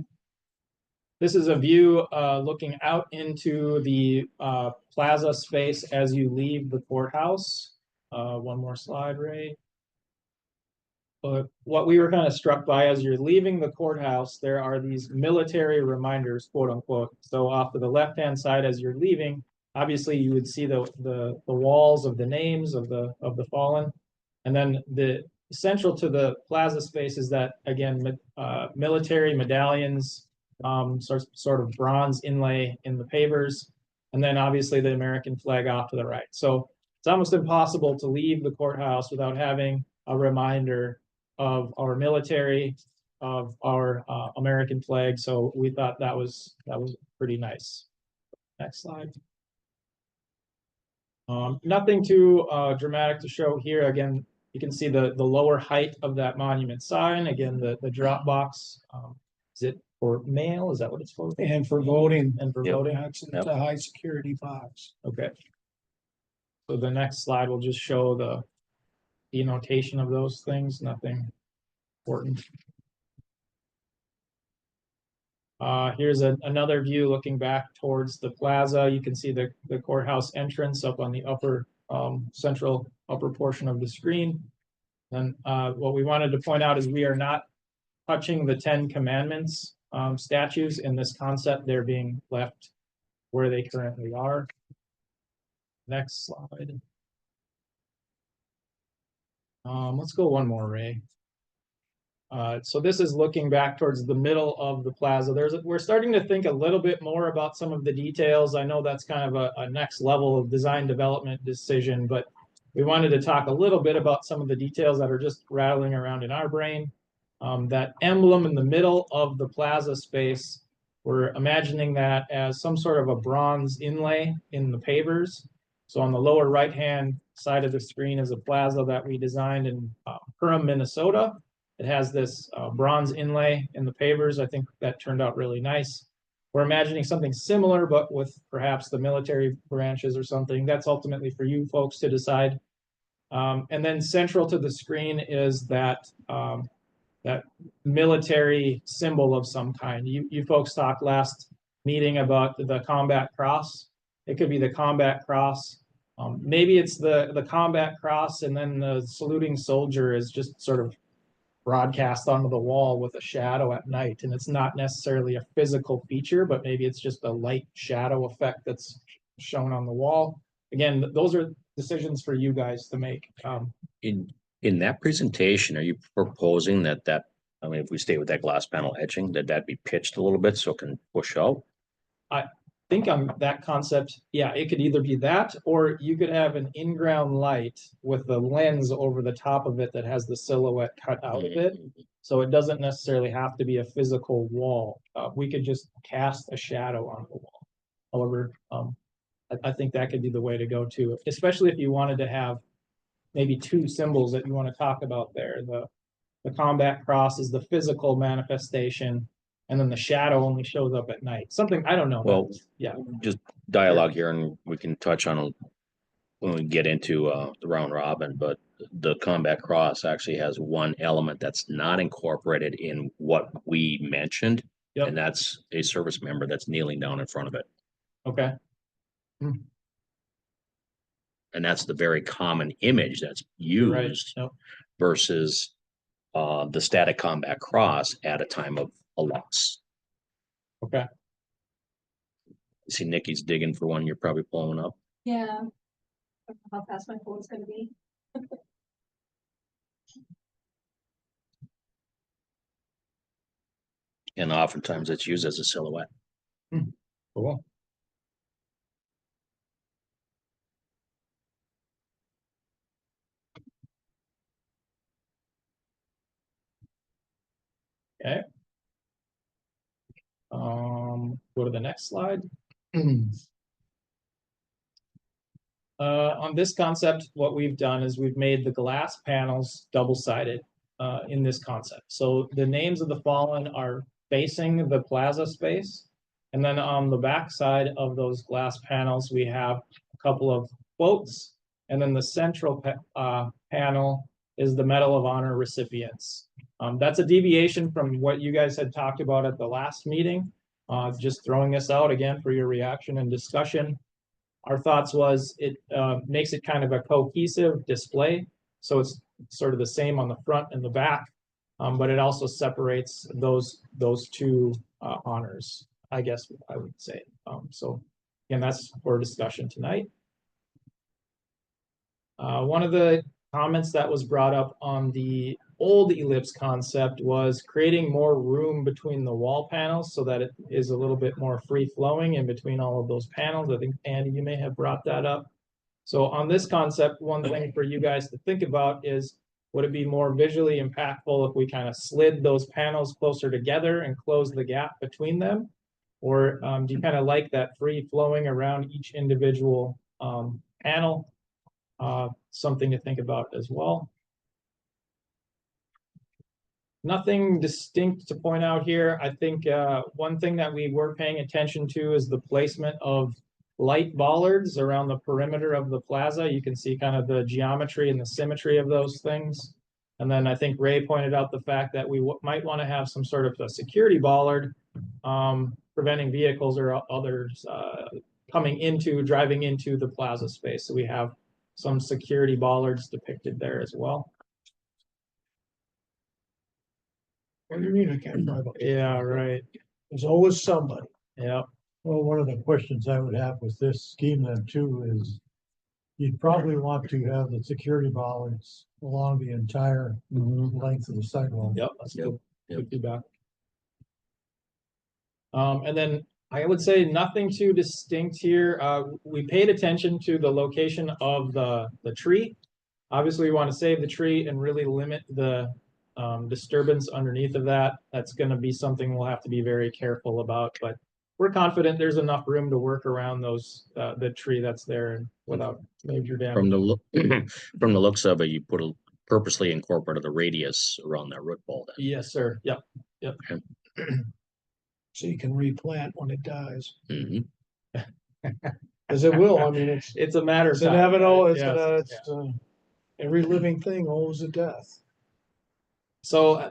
This is a view looking out into the plaza space as you leave the courthouse. One more slide, Ray. But what we were kind of struck by as you're leaving the courthouse, there are these military reminders, quote unquote. So off to the left-hand side as you're leaving, obviously you would see the walls of the names of the fallen. And then the central to the plaza space is that, again, military medallions, sort of bronze inlay in the pavers, and then obviously the American flag off to the right. So it's almost impossible to leave the courthouse without having a reminder of our military, of our American flag. So we thought that was pretty nice. Next slide. Nothing too dramatic to show here. Again, you can see the lower height of that monument sign. Again, the drop box. Is it for mail? Is that what it's for? And for voting. And for Yep. voting. That's a high security box. Okay. So the next slide will just show the denotation of those things. Nothing important. Here's another view looking back towards the plaza. You can see the courthouse entrance up on the upper central upper portion of the screen. And what we wanted to point out is we are not touching the 10 Commandments statues in this concept. They're being left where they currently are. Next slide. Let's go one more, Ray. So this is looking back towards the middle of the plaza. We're starting to think a little bit more about some of the details. I know that's kind of a next level of design development decision, but we wanted to talk a little bit about some of the details that are just rattling around in our brain. That emblem in the middle of the plaza space, we're imagining that as some sort of a bronze inlay in the pavers. So on the lower right-hand side of the screen is a plaza that we designed in Perham, Minnesota. It has this bronze inlay in the pavers. I think that turned out really nice. We're imagining something similar, but with perhaps the military branches or something. That's ultimately for you folks to decide. And then central to the screen is that that military symbol of some kind. You folks talked last meeting about the combat cross. It could be the combat cross. Maybe it's the combat cross, and then the saluting soldier is just sort of broadcast onto the wall with a shadow at night. And it's not necessarily a physical feature, but maybe it's just a light shadow effect that's shown on the wall. Again, those are decisions for you guys to make. In that presentation, are you proposing that, I mean, if we stay with that glass panel etching, that be pitched a little bit so it can push out? I think on that concept, yeah, it could either be that, or you could have an in-ground light with the lens over the top of it that has the silhouette cut out of it. So it doesn't necessarily have to be a physical wall. We could just cast a shadow on the wall. However, I think that could be the way to go too, especially if you wanted to have maybe two symbols that you want to talk about there. The combat cross is the physical manifestation, and then the shadow only shows up at night. Something, I don't know. Well, yeah, just dialogue here, and we can touch on it when we get into the round robin, but the combat cross actually has one element that's not incorporated in what we mentioned. Yep. And that's a service member that's kneeling down in front of it. Okay. And that's the very common image that's You're right. used Yep. versus the static combat cross at a time of a loss. Okay. You see Nikki's digging for one you're probably pulling up. Yeah. I don't know how fast my phone's gonna be. And oftentimes it's used as a silhouette. Cool. Okay. Go to the next slide. On this concept, what we've done is we've made the glass panels double-sided in this concept. So the names of the fallen are facing the plaza space. And then on the back side of those glass panels, we have a couple of quotes. And then the central panel is the Medal of Honor recipients. That's a deviation from what you guys had talked about at the last meeting. Just throwing this out again for your reaction and discussion. Our thoughts was it makes it kind of a cohesive display. So it's sort of the same on the front and the back, but it also separates those two honors, I guess I would say. So again, that's for discussion tonight. One of the comments that was brought up on the old ellipse concept was creating more room between the wall panels so that it is a little bit more free flowing in between all of those panels. I think, Andy, you may have brought that up. So on this concept, one thing for you guys to think about is, would it be more visually impactful if we kind of slid those panels closer together and close the gap between them? Or do you kind of like that free flowing around each individual panel? Something to think about as well. Nothing distinct to point out here. I think one thing that we were paying attention to is the placement of light bollards around the perimeter of the plaza. You can see kind of the geometry and the symmetry of those things. And then I think Ray pointed out the fact that we might want to have some sort of a security bollard preventing vehicles or others driving into the plaza space. So we have some security bollards depicted there as well. What do you mean I can't drive up? Yeah, right. There's always somebody. Yeah. Well, one of the questions I would have with this scheme then too is, You'd probably want to have the security bollards along the entire length of the sidewalk. Yep, that's Yep, good, yep. good feedback. And then I would say nothing too distinct here. We paid attention to the location of the tree. Obviously, we want to save the tree and really limit the disturbance underneath of that. That's going to be something we'll have to be very careful about, but we're confident there's enough room to work around those, the tree that's there and without major damage. From the look, from the looks of it, you purposely incorporated the radius around that root ball then. Yes, sir. Yep. So you can replant when it dies. Mhm. Cause it will, I mean, It's a matter of it's time. inevitable, right? it's Yes, gonna, yeah. every living thing owes a death. So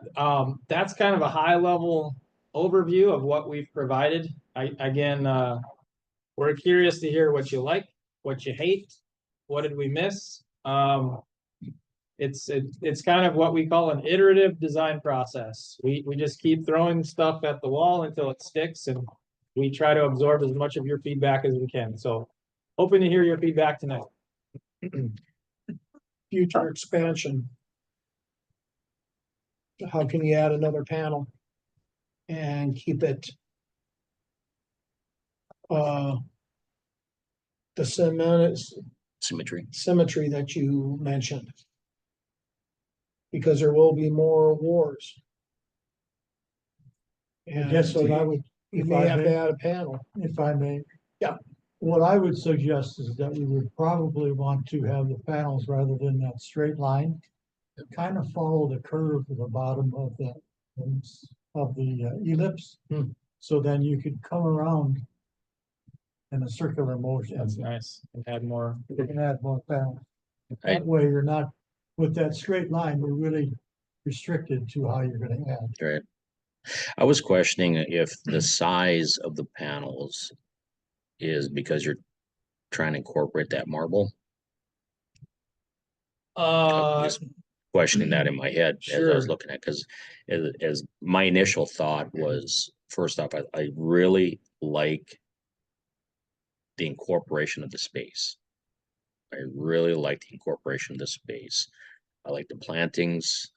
that's kind of a high level overview of what we've provided. Again, we're curious to hear what you like, what you hate, what did we miss? It's kind of what we call an iterative design process. We just keep throwing stuff at the wall until it sticks, and we try to absorb as much of your feedback as we can. So hoping to hear your feedback tonight. Future expansion. How can you add another panel? And keep it. The symmetry that you mentioned. Because there will be more wars. And guess so what I you, would, you if may I have may- to add a panel. if I may. Yeah. What I would suggest is that we would probably want to have the panels rather than that straight line. Kind of follow the curve to the bottom of the ellipse. So then you could come around in a circular motion. That's nice. And add more. You can add more panels. I- That way you're not, with that straight line, we're really restricted to how you're gonna add. Right. I was questioning if the size of the panels is because you're trying to incorporate that marble. Just questioning that in my head as I was Sure. looking at, because as my initial thought was, first off, I really like the incorporation of the space. I really like the incorporation of the space. I like the plantings,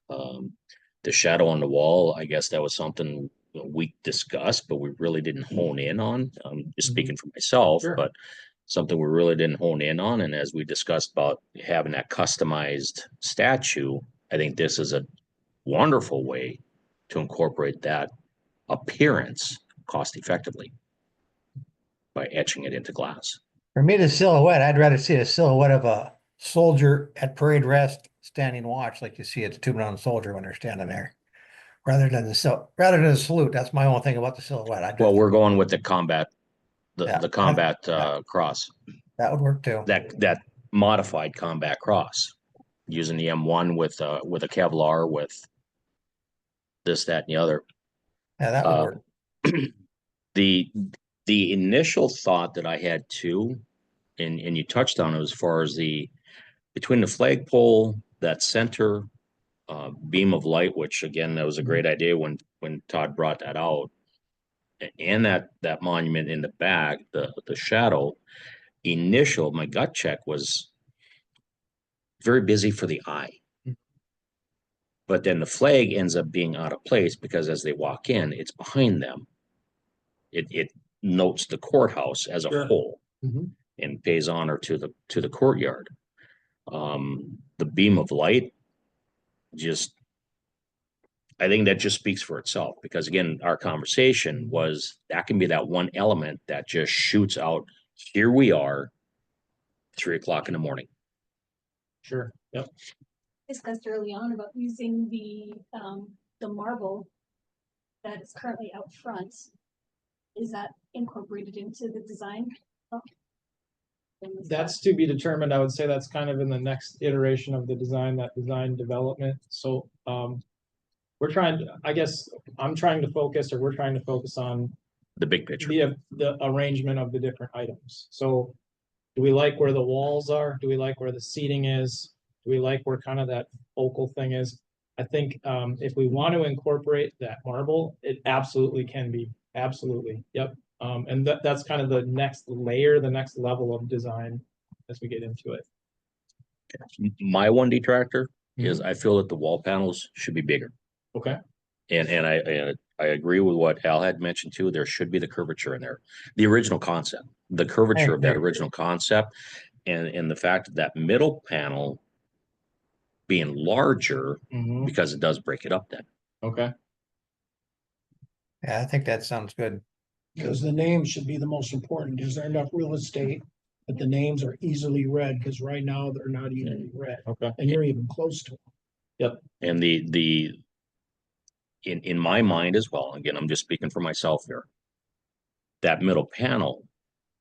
the shadow on the wall. I guess that was something we discussed, but we really didn't hone in on. Just speaking for myself, Sure. but something we really didn't hone in on. And as we discussed about having that customized statue, I think this is a wonderful way to incorporate that appearance cost effectively by etching it into glass. For me, the silhouette, I'd rather see a silhouette of a soldier at parade rest, standing watch, like you see at the two-man soldier when they're standing there. Rather than the salute. That's my own thing about the silhouette. Well, we're going with the combat, Yeah, the combat yeah. cross, That would work too. that modified combat cross, using the M1 with a Kevlar with this, that, and the other. Yeah, that would work. The initial thought that I had too, and you touched on it as far as between the flagpole, that center beam of light, which again, that was a great idea when Todd brought that out, and that monument in the back, the shadow. My gut check was very busy for the eye. But then the flag ends up being out of place because as they walk in, it's behind them. It notes the courthouse as a Sure. whole and pays honor to the courtyard. The beam of light, I think that just speaks for itself, because again, our conversation was that can be that one element that just shoots out. Here we are, 3 o'clock in the morning. Sure. Yep. Discussed early on about using the marble that is currently out front. Is that incorporated into the design? That's to be determined. I would say that's kind of in the next iteration of the design, that design development. So we're trying to, I guess I'm trying to focus, or we're trying to focus on The big picture. the arrangement of the different items. So do we like where the walls are? Do we like where the seating is? Do we like where kind of that focal thing is? I think if we want to incorporate that marble, it absolutely can be. Absolutely. Yep. And that's kind of the next layer, the next level of design as we get into it. My one detractor is I feel that the wall panels should be bigger. Okay. And I agree with what Al had mentioned too. There should be the curvature in there. The original concept, the curvature of that original concept, and the fact that that middle panel being larger Mhm. because it does break it up then. Okay. Yeah, I think that sounds good. Because the names should be the most important. Is there enough real estate that the names are easily read? Because right now they're not easily read, Okay. and you're even close to them. And the in my mind as well, again, I'm just speaking for myself here. That middle panel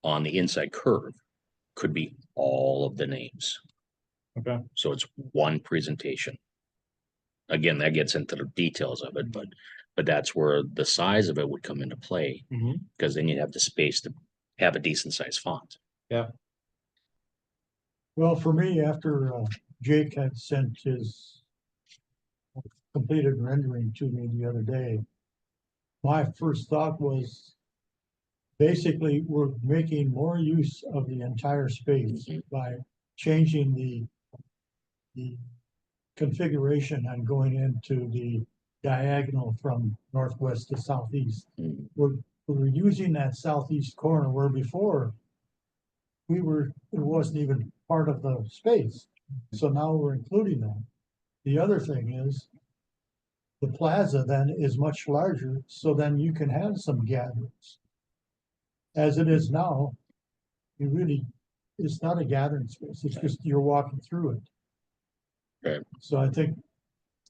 on the inside curve could be all of the names. Okay. So it's one presentation. Again, that gets into the details of it, but that's where the size of it would come into play, Mhm. because then you have the space to have a decent sized font. Well, for me, after Jake had sent his completed rendering to me the other day, my first thought was basically we're making more use of the entire space by changing the configuration and going into the diagonal from northwest to southeast. Mhm. We're using that southeast corner where before it wasn't even part of the space. So now we're including that. The other thing is the plaza then is much larger, so then you can have some gatherings. As it is now, it's not a gathering space. It's just you're walking through it. Right. So I think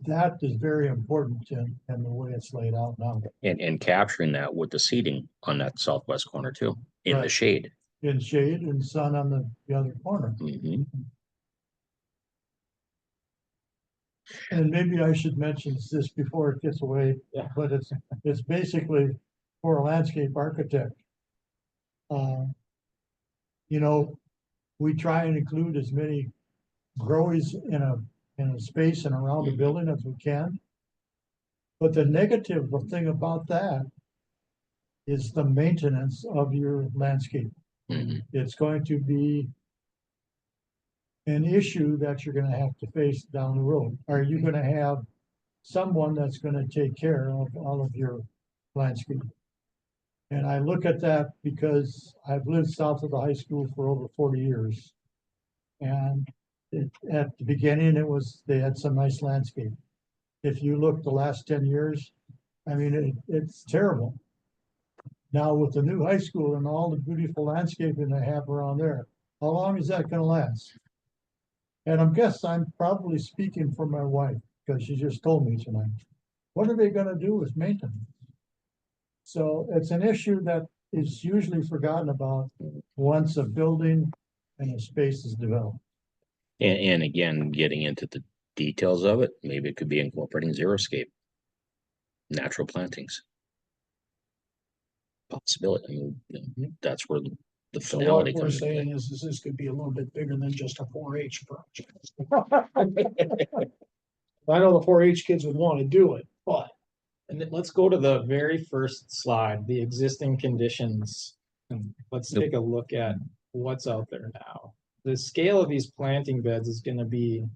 that is very important in the way it's laid out now. And capturing that with the seating on that southwest corner too, in the Right. shade. In shade and sun on the other corner. Mhm. And maybe I should mention this before it gets away, Yeah. but it's basically for a landscape architect. You know, we try and include as many growies in a space and around the building as we can. But the negative thing about that is the maintenance of your landscape. Mhm. It's going to be an issue that you're gonna have to face down the road. Are you gonna have someone that's gonna take care of all of your landscape? And I look at that because I've lived south of the high school for over 40 years. And at the beginning, they had some nice landscape. If you look the last 10 years, I mean, it's terrible. Now with the new high school and all the beautiful landscaping they have around there, how long is that gonna last? And I'm probably speaking for my wife, because she just told me tonight. What are they gonna do with maintenance? So it's an issue that is usually forgotten about once a building and a space is developed. And again, getting into the details of it, maybe it could be incorporating xeriscape, natural plantings. Possibility. I mean, that's where the So finality what we're comes into play. saying is this could be a little bit bigger than just a 4-H project. I know the 4-H kids would want to do it, but And then let's go to the very first slide, the existing conditions. And let's Yep. take a look at what's out there now. The scale of these planting beds is gonna be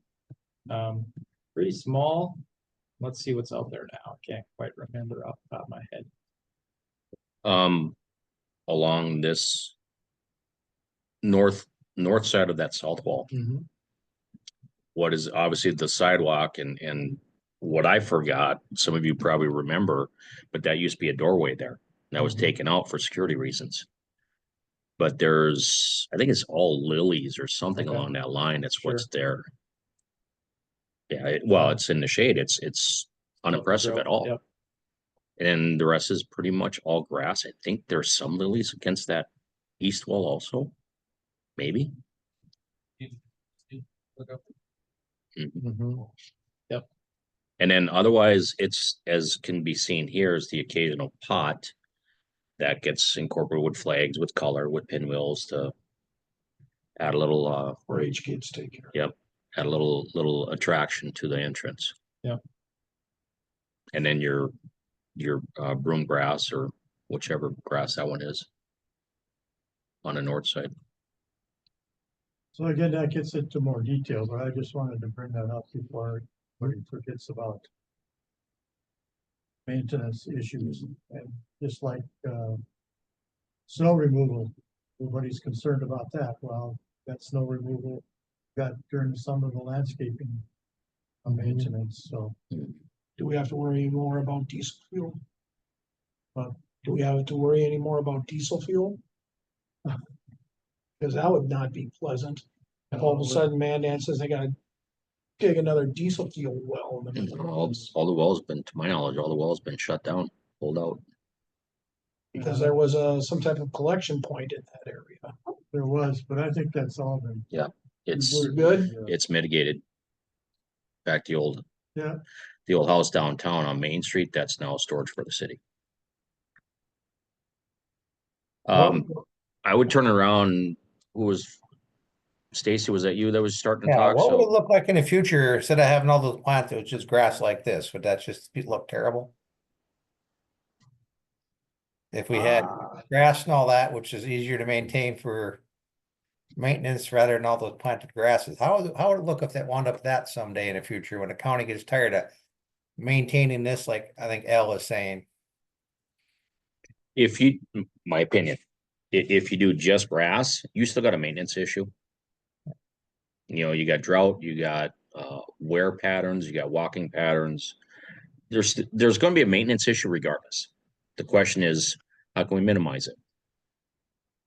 pretty small. Let's see what's out there now. I can't quite remember off the top of my head. Along this north side of that south wall, what is obviously the sidewalk and what I forgot, some of you probably remember, but that used to be a doorway there. That was taken out for security reasons. But I think it's all lilies or something Okay. along that line. That's Sure. what's there. Yeah, well, it's in the shade. It's unimpressive at all. Yep. And the rest is pretty much all grass. I think there's some lilies against that east wall also. Maybe. Mhm. Yep. And then otherwise, it's, as can be seen here, is the occasional pot that gets incorporated with flags, with color, with pinwheels to add a little 4-H kids take care. yep, add a little attraction to the entrance. Yep. And then your broom grass or whichever grass that one is on the north side. So again, that gets into more detail, but I just wanted to bring that up before everybody forgets about maintenance issues and just like, snow removal. Everybody's concerned about that. Well, that snow removal got during the summer, the landscaping maintenance, so. Do we have to worry more about diesel fuel? Huh? Do we have to worry any more about diesel fuel? Cause that would not be pleasant. If all of a sudden Mandan says they gotta dig another diesel fuel well. in the And middle of all, this, all the wells been, to my knowledge, all the wells been shut down, pulled out. Because there was some type of collection point in that area. There was, but I think that's all been. It's, We're good? it's mitigated. Back Yeah, the old house downtown on Main Street, that's now storage for the city. I would turn around, who was, Stacy, was that you that was starting to Yeah, talk? what would it So look like in the future, instead of having all those plants, it was just grass like this? Would that just look terrible? If we had grass and all that, which is easier to maintain for maintenance rather than all those planted grasses, how would it look if that wound up that someday in the future when the county gets tired of maintaining this, like I think Al is saying? if you, my opinion, if you do just grass, you still got a maintenance issue. You know, you got drought, you got wear patterns, you got walking patterns. There's going to be a maintenance issue regardless. The question is, how can we minimize it?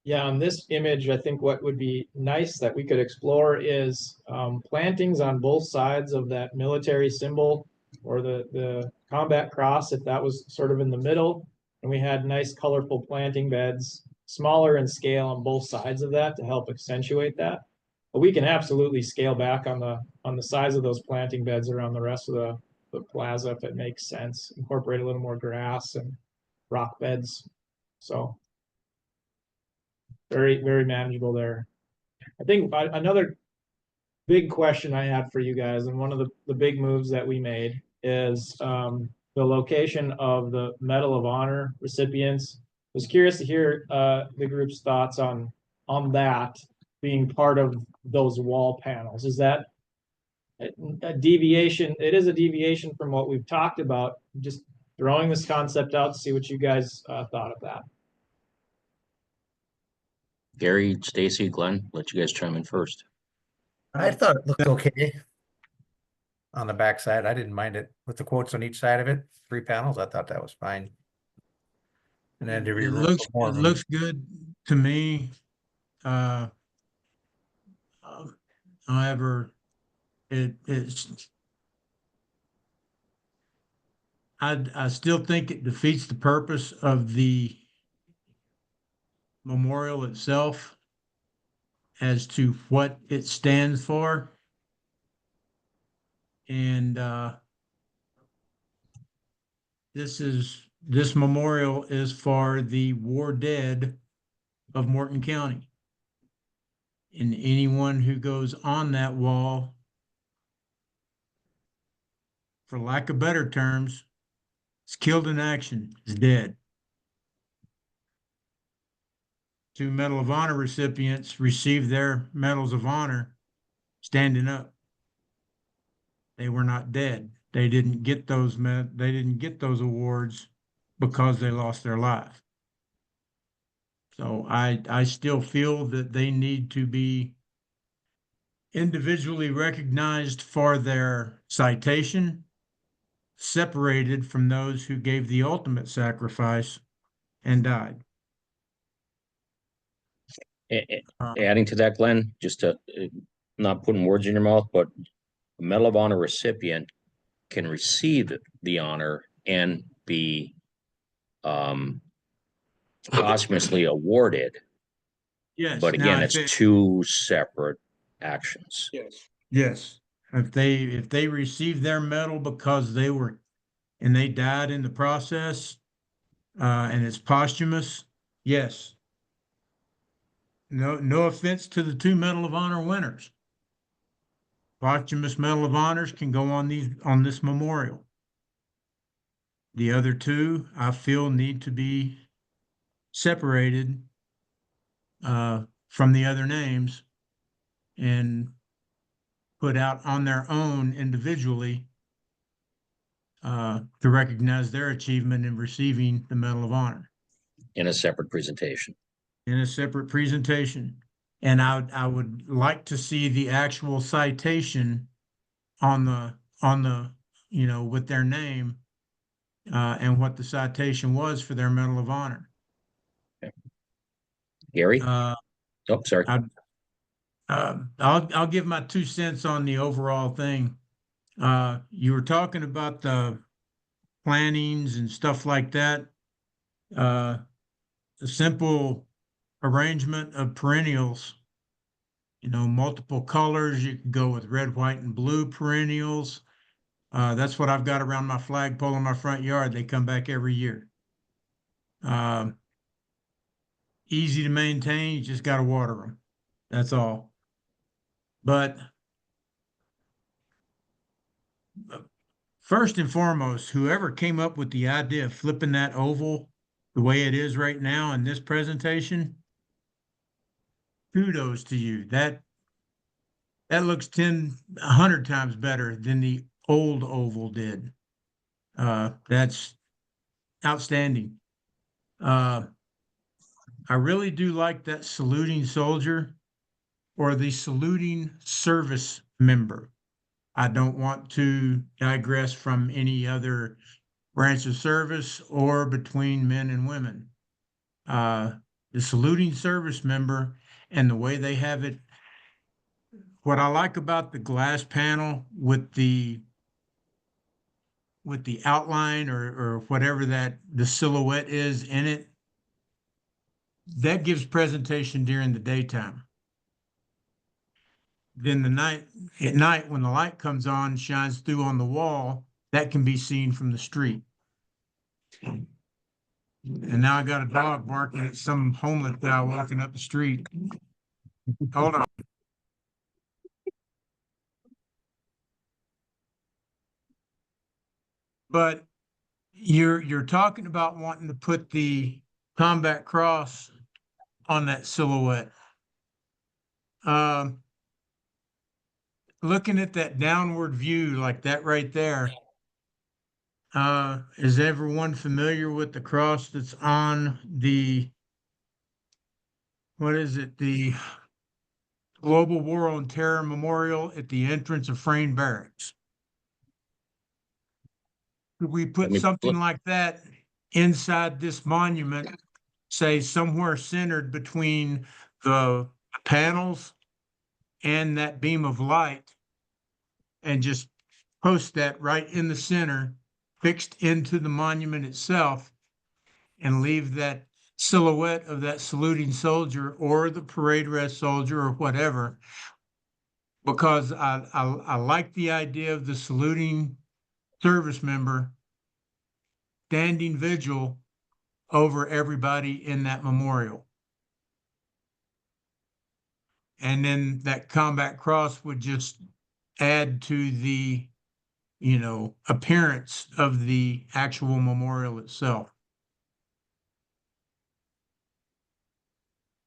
Yeah, on this image, I think what would be nice that we could explore is plantings on both sides of that military symbol or the combat cross, if that was sort of in the middle. And we had nice colorful planting beds, smaller in scale on both sides of that to help accentuate that. But we can absolutely scale back on the size of those planting beds around the rest of the plaza if it makes sense. Incorporate a little more grass and rock beds. So very, very manageable there. I think another big question I had for you guys, and one of the big moves that we made is the location of the Medal of Honor recipients. I was curious to hear the group's thoughts on that being part of those wall panels. Is that a deviation? It is a deviation from what we've talked about. Just throwing this concept out to see what you guys thought of that. Gary, Stacy, Glenn, let you guys chime in first. I thought it looked okay on the backside. I didn't mind it with the quotes on each side of it, 3 panels. I thought that was fine. And then to be It looks, more it of them. looks good to me. However, it's, I still think it defeats the purpose of the memorial itself as to what it stands for. And this memorial is for the war dead of Morton County. And anyone who goes on that wall, for lack of better terms, is killed in action, is dead. 2 Medal of Honor recipients received their medals of honor standing up. They were not dead. They didn't get those awards because they lost their life. So I still feel that they need to be individually recognized for their citation, separated from those who gave the ultimate sacrifice and died. Adding to that, Glenn, just to not putting words in your mouth, but a Medal of Honor recipient can receive the honor and be posthumously awarded. Yes. But now again, if it's 2 separate actions. Yes, if they received their medal because they died in the process, and it's posthumous, yes. No offense to the 2 Medal of Honor winners. Posthumous Medal of Honors can go on this memorial. The other 2, I feel, need to be separated from the other names and put out on their own individually to recognize their achievement in receiving the Medal of Honor In a separate presentation. in a separate presentation. And I would like to see the actual citation on the, with their name and what the citation was for their Medal of Honor. Gary? Uh, Oh, sorry. I'll give my 2 cents on the overall thing. You were talking about the plantings and stuff like that. A simple arrangement of perennials, multiple colors. You can go with red, white, and blue perennials. That's what I've got around my flagpole in my front yard. They come back every year. Easy to maintain. You just got to water them. That's all. But first and foremost, whoever came up with the idea of flipping that oval the way it is right now in this presentation, kudos to you. That looks 100 times better than the old oval did. That's outstanding. I really do like that saluting soldier or the saluting service member. I don't want to digress from any other branch of service or between men and women. The saluting service member and the way they have it. What I like about the glass panel with the outline or whatever that the silhouette is in it, that gives presentation during the daytime. Then at night when the light comes on, shines through on the wall, that can be seen from the street. And now I got a dog barking at some homeless guy walking up the street. Hold on. But you're talking about wanting to put the combat cross on that silhouette. Looking at that downward view like that right there, is everyone familiar with the cross that's on the, what is it, the Global War on Terror Memorial at the entrance of Frayne Barracks? Could we put something like that inside this monument, say somewhere centered between the panels and that beam of light, and just post that right in the center, fixed into the monument itself, and leave that silhouette of that saluting soldier or the parade dress soldier or whatever, because I like the idea of the saluting service member standing vigil over everybody in that memorial. And then that combat cross would just add to the, appearance of the actual memorial itself.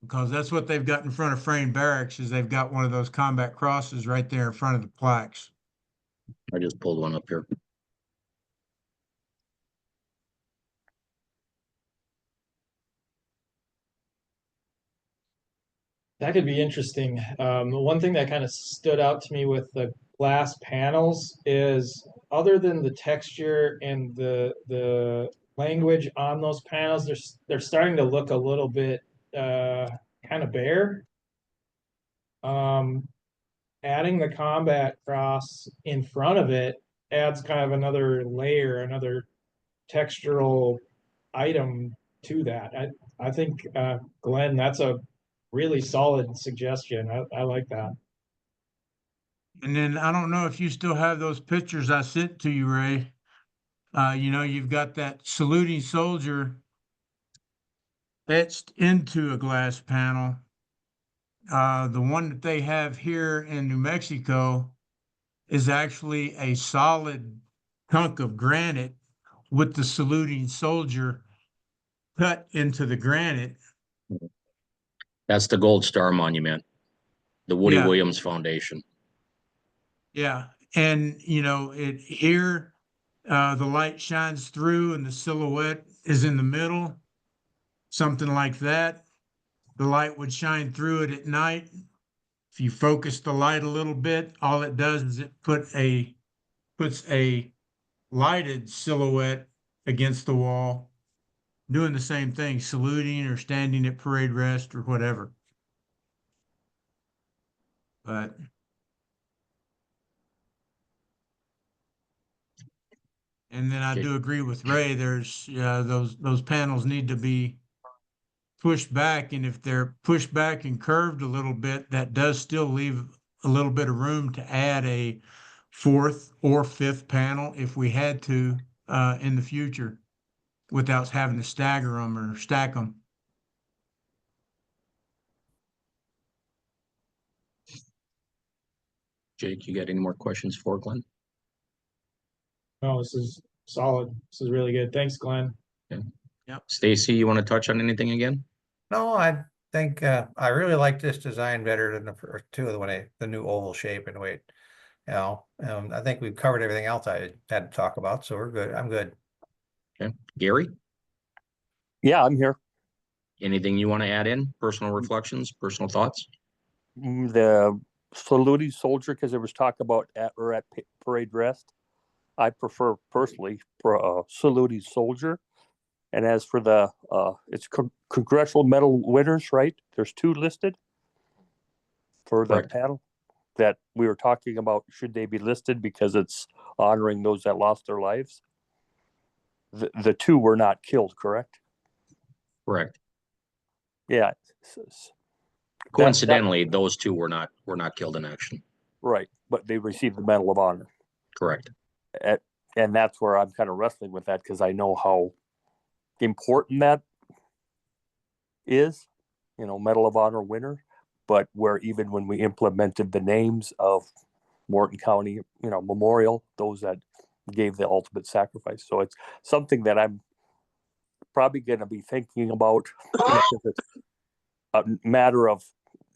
Because that's what they've got in front of Frayne Barracks, is they've got one of those combat crosses right there in front of the plaques. I just pulled one up here. That could be interesting. The one thing that kind of stood out to me with the glass panels is, other than the texture and the language on those panels, they're starting to look a little bit kind of bare. Adding the combat cross in front of it adds kind of another layer, another textural item to that. I think, Glenn, that's a really solid suggestion. I like that. And then I don't know if you still have those pictures I sent to you, Ray. You've got that saluting soldier etched into a glass panel. The one that they have here in New Mexico is actually a solid chunk of granite with the saluting soldier cut into the granite. That's the Gold Star Monument. the Woody Yeah. Williams Foundation. Yeah, and you know, here, the light shines through and the silhouette is in the middle, something like that. The light would shine through it at night. If you focus the light a little bit, all it does is it puts a lighted silhouette against the wall, doing the same thing, saluting or standing at parade rest or whatever. But and then I Okay. do agree with Ray. There's those panels need to be pushed back, and if they're pushed back and curved a little bit, that does still leave a little bit of room to add a fourth or fifth panel if we had to in the future, without having to stagger them or stack them. Jake, you got any more questions for Glenn? No, this is solid. This is really good. Thanks, Glenn. Stacy, you want to touch on anything again? No, I think I really like this design better than the first two of the new oval shape and weight. You know, I think we've covered everything else I had to talk about, so we're good. I'm good. Okay. Gary, Yeah, I'm here. anything you want to add in? Personal reflections, personal thoughts? The saluting soldier, because there was talk about at parade rest. I prefer personally saluting soldier. And as for the it's congressional medal winners, right? There's 2 listed for the Correct. panel that we were talking about. Should they be listed because it's honoring those that lost their lives? The 2 were not killed, correct? Correct. Yeah. Coincidentally, those 2 were not killed in action. Right, but they received the Medal of Honor. Correct. And that's where I'm kind of wrestling with that, because I know how important that is, Medal of Honor winner, but where even when we implemented the names of Morton County, memorial, those that gave the ultimate sacrifice. So it's something that I'm probably going to be thinking about. It's a matter of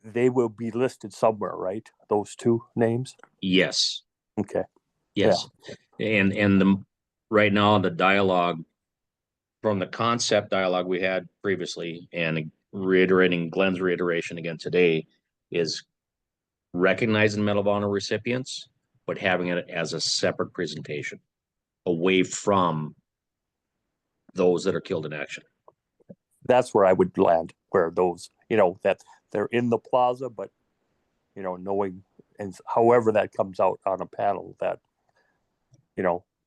they will be listed somewhere, right? Those 2 names. Yes. Okay. Yes. And right now the dialogue from the concept dialogue we had previously and reiterating Glenn's reiteration again today is recognizing Medal of Honor recipients, but having it as a separate presentation away from those that are killed in action. That's where I would land, where those, that they're in the plaza, but, knowing, and however that comes out on a panel, that,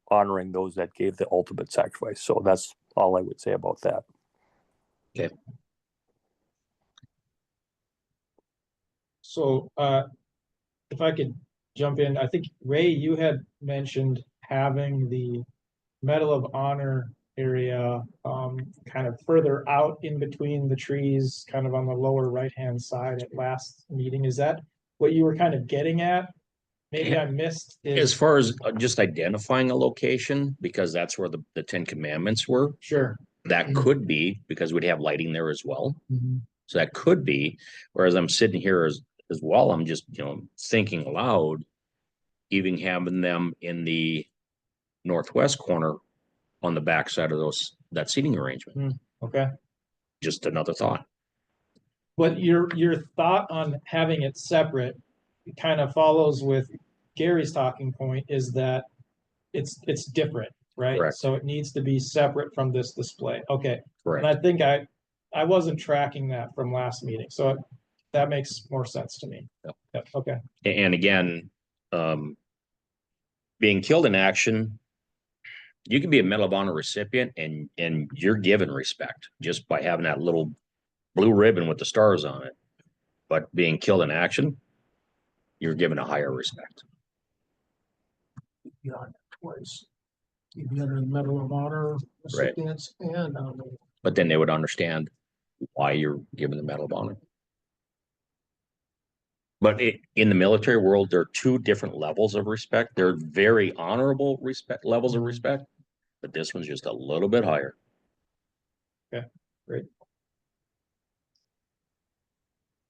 honoring those that gave the ultimate sacrifice. So that's all I would say about that. Okay. So, if I could jump in, I think Ray, you had mentioned having the Medal of Honor area kind of further out in between the trees, kind of on the lower right-hand side at last meeting. Is that what you were kind of getting at? Maybe I missed. As far as just identifying a location, because that's where the 10 Commandments were. Sure. That could be because we'd have lighting there as well. Mhm. So that could be, whereas I'm sitting here as well, I'm just, thinking aloud, even having them in the northwest corner on the backside of that seating arrangement. Okay. Just another thought. But your thought on having it separate kind of follows with Gary's talking point, is that it's different, right? Correct. So it needs to be separate from this display. Okay. Correct. And I think I wasn't tracking that from last meeting, so that makes more sense to me. Yep. Yep. Okay. And again, being killed in action, you can be a Medal of Honor recipient and you're given respect just by having that little blue ribbon with the stars on it. But being killed in action, you're given a higher respect. Beyond twice. You'd be under the Medal of Honor recipients and But then they would understand why you're given the Medal of Honor. But in the military world, there are 2 different levels of respect. They're very honorable levels of respect, but this one's just a little bit higher. Okay, great.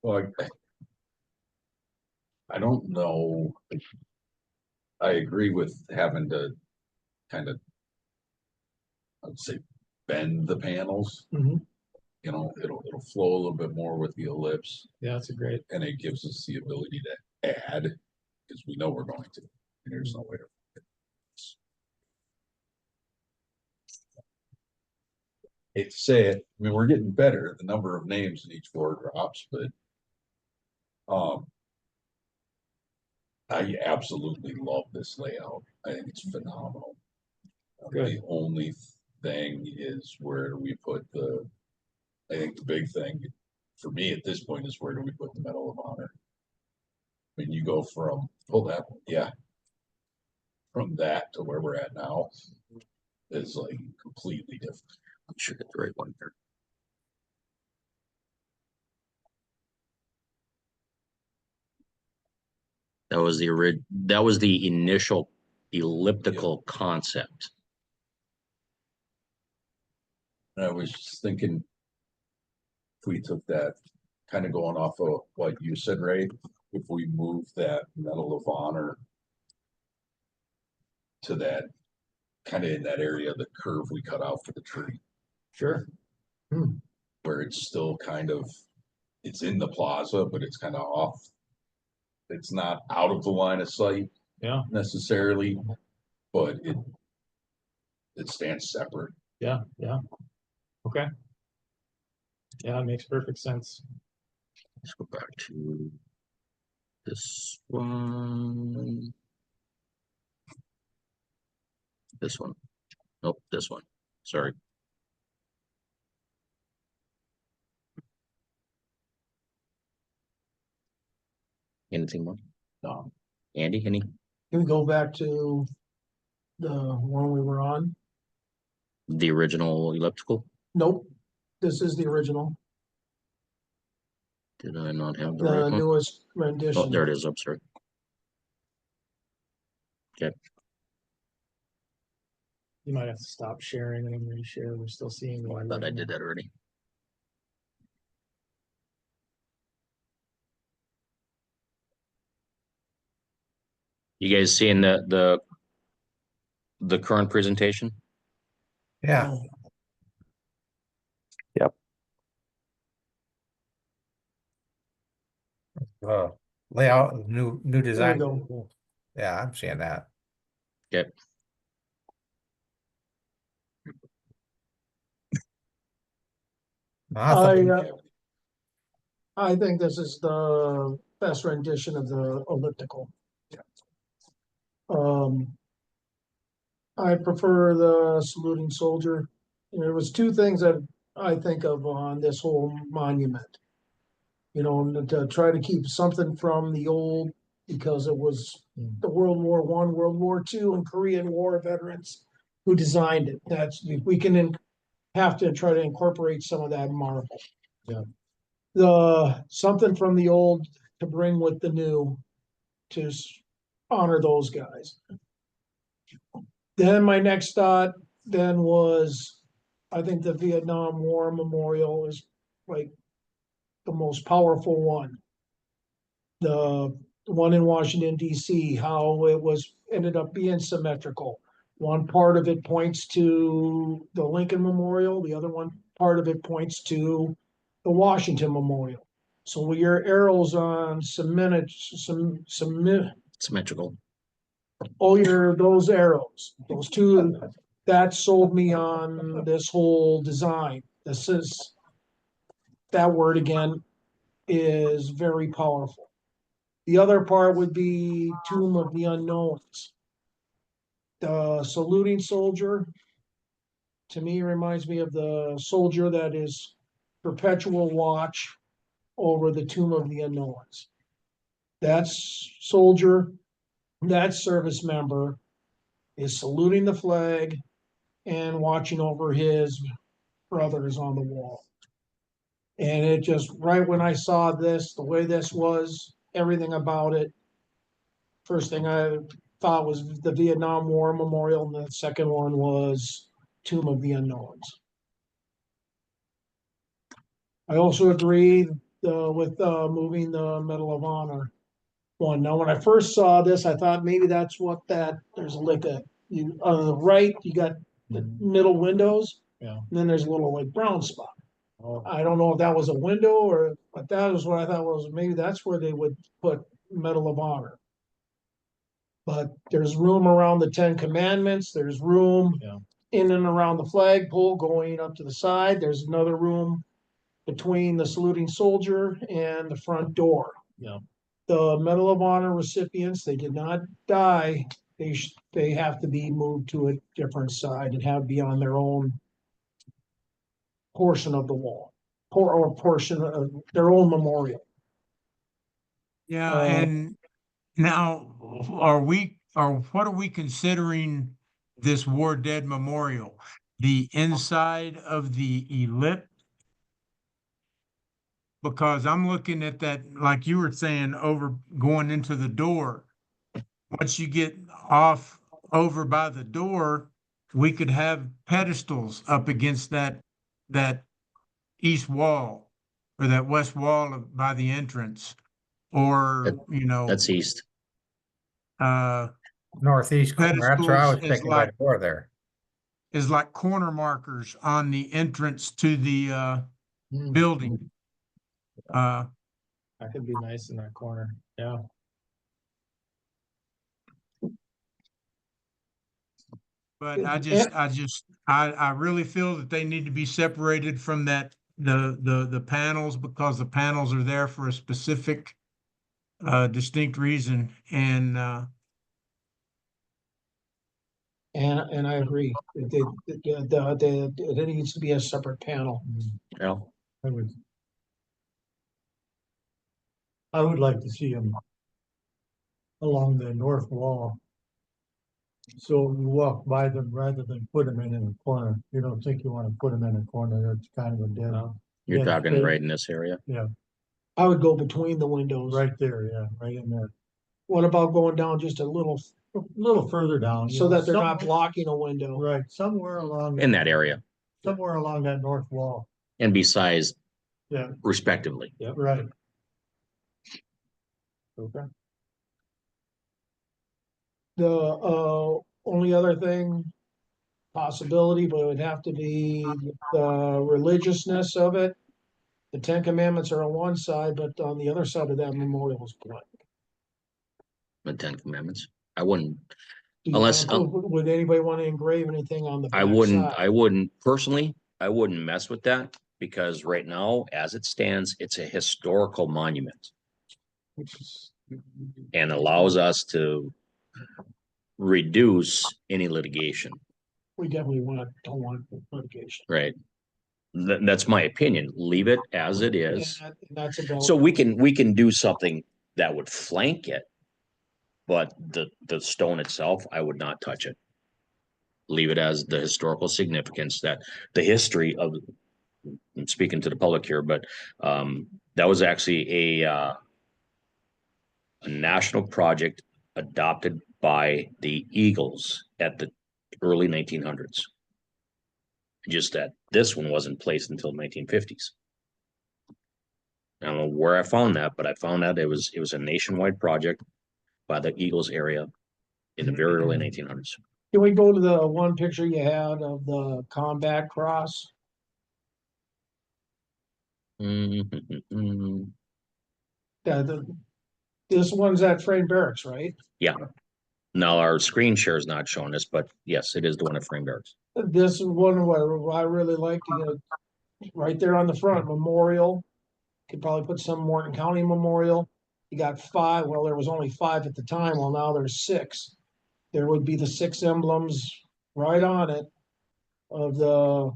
Well, I don't know. I agree with having to kind of, I'd say, bend the panels. Mhm. You know, it'll flow a little bit more with the ellipse, Yeah, that's a great. and it gives us the ability to add, because we know we're going to, and there's no way to. Hate to say it, I mean, we're getting better, the number of names in each board drops, but I absolutely love this layout. I think it's phenomenal. Good. The only thing is, where do we put I think the big thing for me at this point is, where do we put the Medal of Honor? I mean, you go from, pull that, yeah. From that to where we're at now is like completely different. I should get the right one here. That was the initial elliptical concept. And I was just thinking, if we took that, kind of going off of what you said, Ray, if we move that Medal of Honor to that, kind of in that area, the curve we cut out for the tree, Sure. where it's still kind of, it's in the plaza, but it's kind of off. It's not out of the line of sight Yeah, necessarily, but it stands separate. yeah, yeah. Okay. Yeah, it makes perfect sense. Let's go back to this one. This one. Nope, this one. Sorry. Anything more? No. Andy, any? Can we go back to the one we were on? The original elliptical? Nope, this is the original, Did I not have the the right one? newest Oh, rendition. there it is. I'm sorry. Okay. You might have to stop sharing and then reshare. We're still seeing the I one. thought I did that already. You guys seeing the current presentation? Yeah, layout, new There we design. go. Yeah, I'm seeing that. Okay. Nothing. I think this is the best rendition of the elliptical. Um, I prefer the saluting soldier. There was two things that I think of on this whole monument. You know, to try to keep something from the old, because it was the World War I, World War II, and Korean War veterans who designed it. That's, we can have to try to incorporate some of that marble. Yeah. The, something from the old to bring with the new to honor those guys. Then my next thought then was, I think the Vietnam War Memorial is like the most powerful one. The one in Washington DC, how it was, ended up being symmetrical. One part of it points to the Lincoln Memorial, the other one part of it points to the Washington Memorial. So with your arrows on Symmetrical. those arrows, those two, that sold me on this whole design. This is, that word again is very powerful. The other part would be Tomb of the Unknowns. The saluting soldier, to me, reminds me of the soldier that is perpetual watch over the Tomb of the Unknowns. That soldier, that service member is saluting the flag and watching over his brothers on the wall. And it just, right when I saw this, the way this was, everything about it, first thing I thought was the Vietnam War Memorial, and the second one was Tomb of the Unknowns. I also agree with moving the Medal of Honor one. Now, when I first saw this, I thought maybe that's what there's like on the right, you got the middle windows. Yeah. And then there's a little like brown spot. Oh, I don't know if that was a window but that was what I thought was maybe that's where they would put Medal of Honor. But there's room around the 10 Commandments. There's room Yeah. in and around the flagpole going up to the side. There's another room between the saluting soldier and the front door. Yeah. The Medal of Honor recipients, they did not die. They have to be moved to a different side and have be on their own portion of the wall, or portion of their own memorial. Yeah, Uh, and now what are we considering this War Dead Memorial? The inside of the ellipse? Because I'm looking at that, like you were saying, over going into the door. Once you get off over by the door, we could have pedestals up against that east wall or that west wall by the entrance, or That's east. Northeast corner, that's where I was pedestals is thinking by the door there. like corner markers on the entrance to the building. That could be nice in that corner. Yeah. But I really feel that they need to be separated from the panels, because the panels are there for a specific distinct reason. And and I agree. It needs to be a separate panel. Yeah. I would like to see them along the north wall. So you walk by them rather than put them in a corner. You don't think you want to put them in a corner. That's kind of a dead. You're Yeah, talking they- right in this area. I would go between the windows. Right there, yeah, right in there. What about going down just a little Further down. so that they're not blocking a window? Right, somewhere along. In that area. Somewhere along that north wall. And be sized Yeah, respectively. right. Okay. The only other possibility, but it would have to be the religiousness of it. The 10 Commandments are on one side, but on the other side of that memorial is blank. The 10 Commandments. I wouldn't, Do you Unless- want to- Would anybody want to engrave anything on the I back wouldn't, side? I wouldn't personally, I wouldn't mess with that, because right now, as it stands, it's a historical monument and allows us to reduce any litigation, We definitely don't want litigation. right? That's my opinion. Leave it as it is. And that's about. So we can do something that would flank it, but the stone itself, I would not touch it. Leave it as the historical significance, that the history of, I'm speaking to the public here, but that was actually a national project adopted by the Eagles at the early 1900s. Just that this one wasn't placed until 1950s. I don't know where I found that, but I found out it was a nationwide project by the Eagles area in the very early 1900s. Can we go to the one picture you had of the combat cross? Mm-hmm. This one's at Frame Barracks, right? Yeah. Now our screen share is not showing us, but yes, it is the one at Frame Barracks. This is one what I really like to get right there on the front, memorial. Could probably put some Morton County memorial. You got 5, well, there was only 5 at the time, well, now there's 6. There would be the 6 emblems right on it of the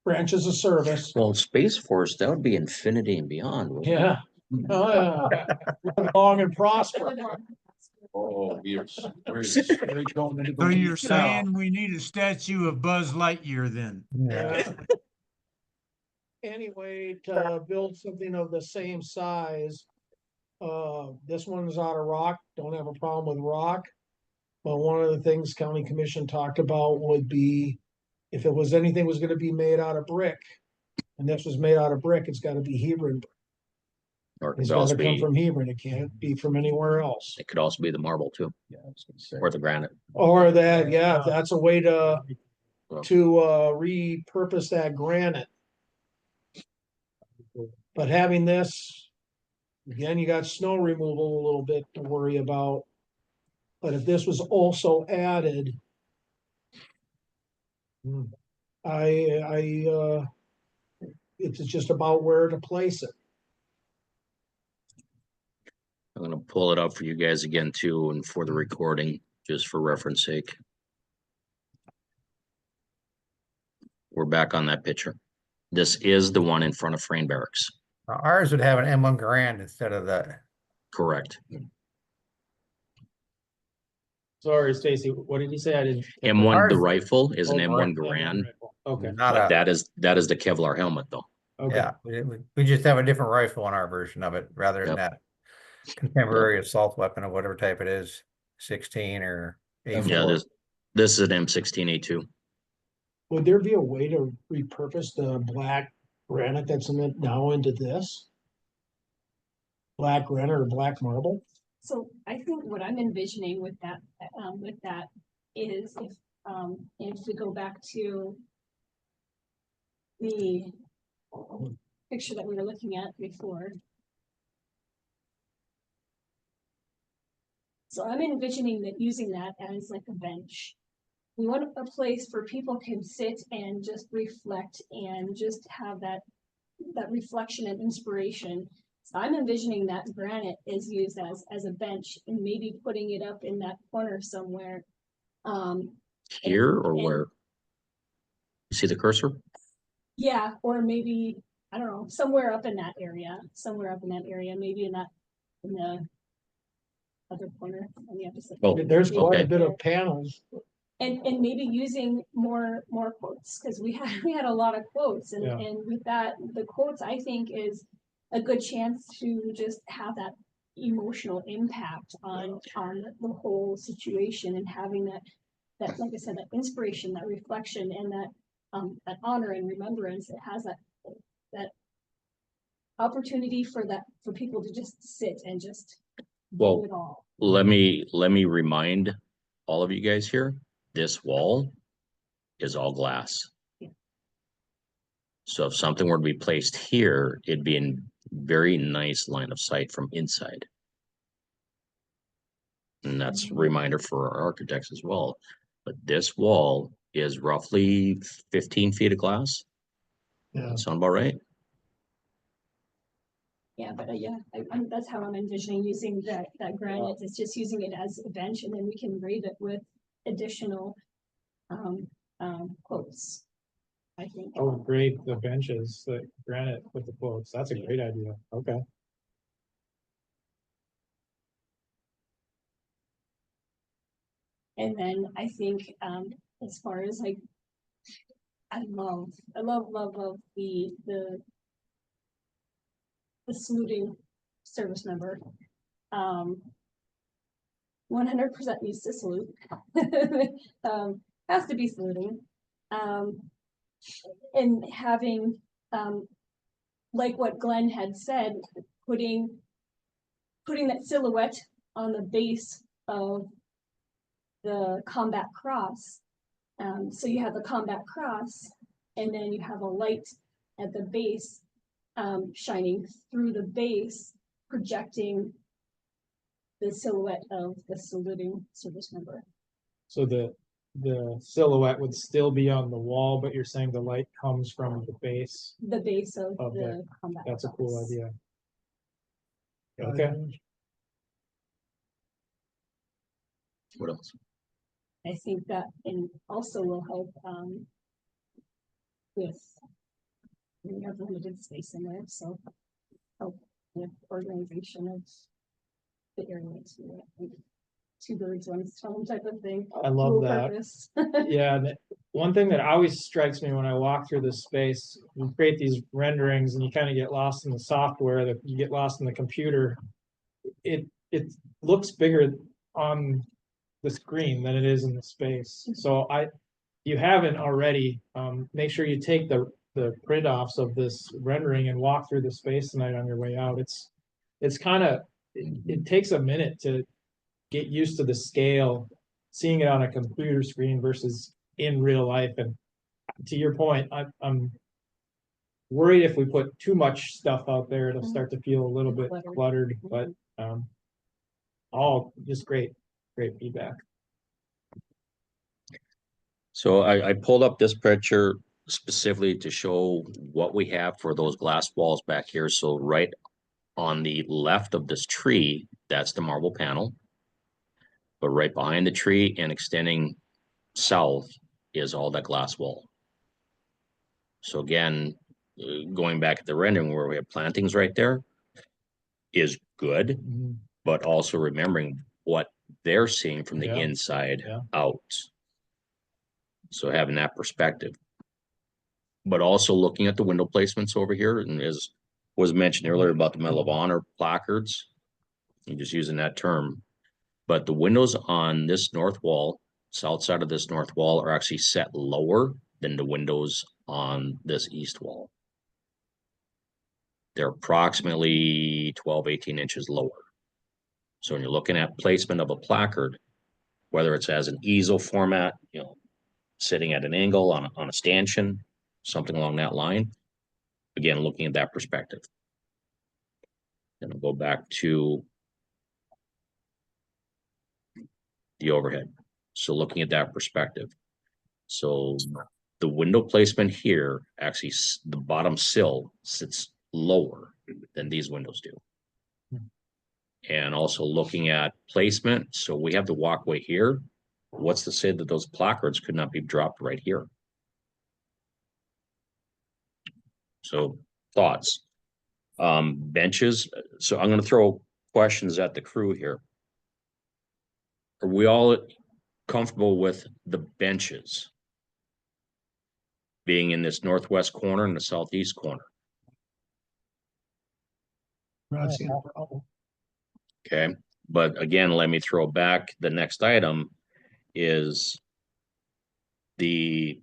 branches of service. Well, Space Force, that would be infinity and beyond. wouldn't it? Yeah. Oh, yeah. Live long and prosper. Oh, you're going into the So you're weeds now. saying we need a statue of Buzz Lightyear then? Yeah. Anyway, to build something of the same size, this one's out of rock, don't have a problem with rock. But one of the things county commission talked about would be, if it was anything was gonna be made out of brick, and this was made out of brick, it's gotta be Hebron brick. Or it It's could also gotta come be, from Hebron. It can't be from anywhere else. it could also be the marble too, Yeah, I was gonna say. or the granite. Or that, yeah, if that's a way to Well, repurpose that granite. But having this, again, you got snow removal a little bit to worry about. But if this was also added. It's just about where to place it. I'm gonna pull it up for you guys again too, and for the recording, just for reference sake. We're back on that picture. This is the one in front of Frame Barracks. Ours would have an M1 Garand instead of the, Correct. Sorry, Stacy, what did you say? I didn't. M1, the Ours- rifle is an Oh, M1 M1 Garand, rifle. Okay, not but a, that is the Kevlar helmet though. okay. yeah, we just have a different rifle in our version of it rather than Yep. that contemporary assault weapon of whatever type it is, 16 or A4. Yeah, this is an M16A2. Would there be a way to repurpose the black granite that's in it now into this? Black granite or black marble? So I think what I'm envisioning with that is if we go back to the picture that we were looking at before. So I'm envisioning that using that as like a bench. We want a place where people can sit and just reflect and just have that reflection and inspiration. So I'm envisioning that granite is used as a bench and maybe putting it up in that corner somewhere. Here or and- where? You see the cursor? Yeah, or maybe, I don't know, somewhere up in that area, maybe in the other corner on the opposite. Oh, There's quite a okay. bit of panels. And maybe using more quotes, because we had a lot of quotes, and Yeah. and with that, the quotes, I think, is a good chance to just have that emotional impact on the whole situation, and having that like I said, that inspiration, that reflection, and that honor and remembrance. It has that opportunity for people to just sit and just Well, do it all. let me remind all of you guys here, this wall is all glass. Yeah. So if something were to be placed here, it'd be in very nice line of sight from inside. And that's a reminder for our architects as well. But this wall is roughly 15 feet of glass. Yeah. That sound about right? Yeah, but that's how I'm envisioning using that granite. It's just using it as a bench, and then we can rate it with additional quotes. I think. Oh, great, the benches, the granite with the quotes, that's a great idea, okay. And then I think as far as like, I love the saluting service member. 100% needs to salute. Has to be saluting. And having, like what Glenn had said, putting that silhouette on the base of the combat cross. So you have the combat cross, and then you have a light at the base, shining through the base, projecting the silhouette of the saluting service member. So the silhouette would still be on the wall, but you're saying the light comes from the base, The base of Of the combat. that's a cool cross. idea. Okay, What else? I think that and also will help with, we have limited space in there, so help with organization of the area. Two birds, one stone type of thing. I love Dual that. purpose. Yeah, and one thing that always strikes me when I walk through this space, you create these renderings and you kind of get lost in the software, that you get lost in the computer. It looks bigger on the screen than it is in the space. So you haven't already, make sure you take the print offs of this rendering and walk through the space tonight on your way out. it's kind of, it takes a minute to get used to the scale, seeing it on a computer screen versus in real life. And to your point, I'm worried if we put too much stuff out there, it'll start to feel a little bit cluttered, but all just great feedback. So I pulled up this picture specifically to show what we have for those glass walls back here. So right on the left of this tree, that's the marble panel. But right behind the tree and extending south is all that glass wall. So again, going back at the rendering where we have plantings right there is good, but also remembering what they're seeing from the inside out. So having that perspective. But also looking at the window placements over here, and as was mentioned earlier about the Medal of Honor placards, I'm just using that term. But the windows on this north wall, south side of this north wall, are actually set lower than the windows on this east wall. They're approximately 12, 18 inches lower. So when you're looking at placement of a placard, whether it's as an easel format, you know, sitting at an angle on a stanchion, something along that line, again, looking at that perspective. Then we'll go back to the overhead. So looking at that perspective. So the window placement here, actually the bottom sill sits lower than these windows do. And also looking at placement. So we have the walkway here. What's to say that those placards could not be dropped right here? So thoughts. Benches. So I'm going to throw questions at the crew here. Are we all comfortable with the benches being in this northwest corner and the southeast corner? Not seeing a problem. Okay, but again, let me throw back the next item is the,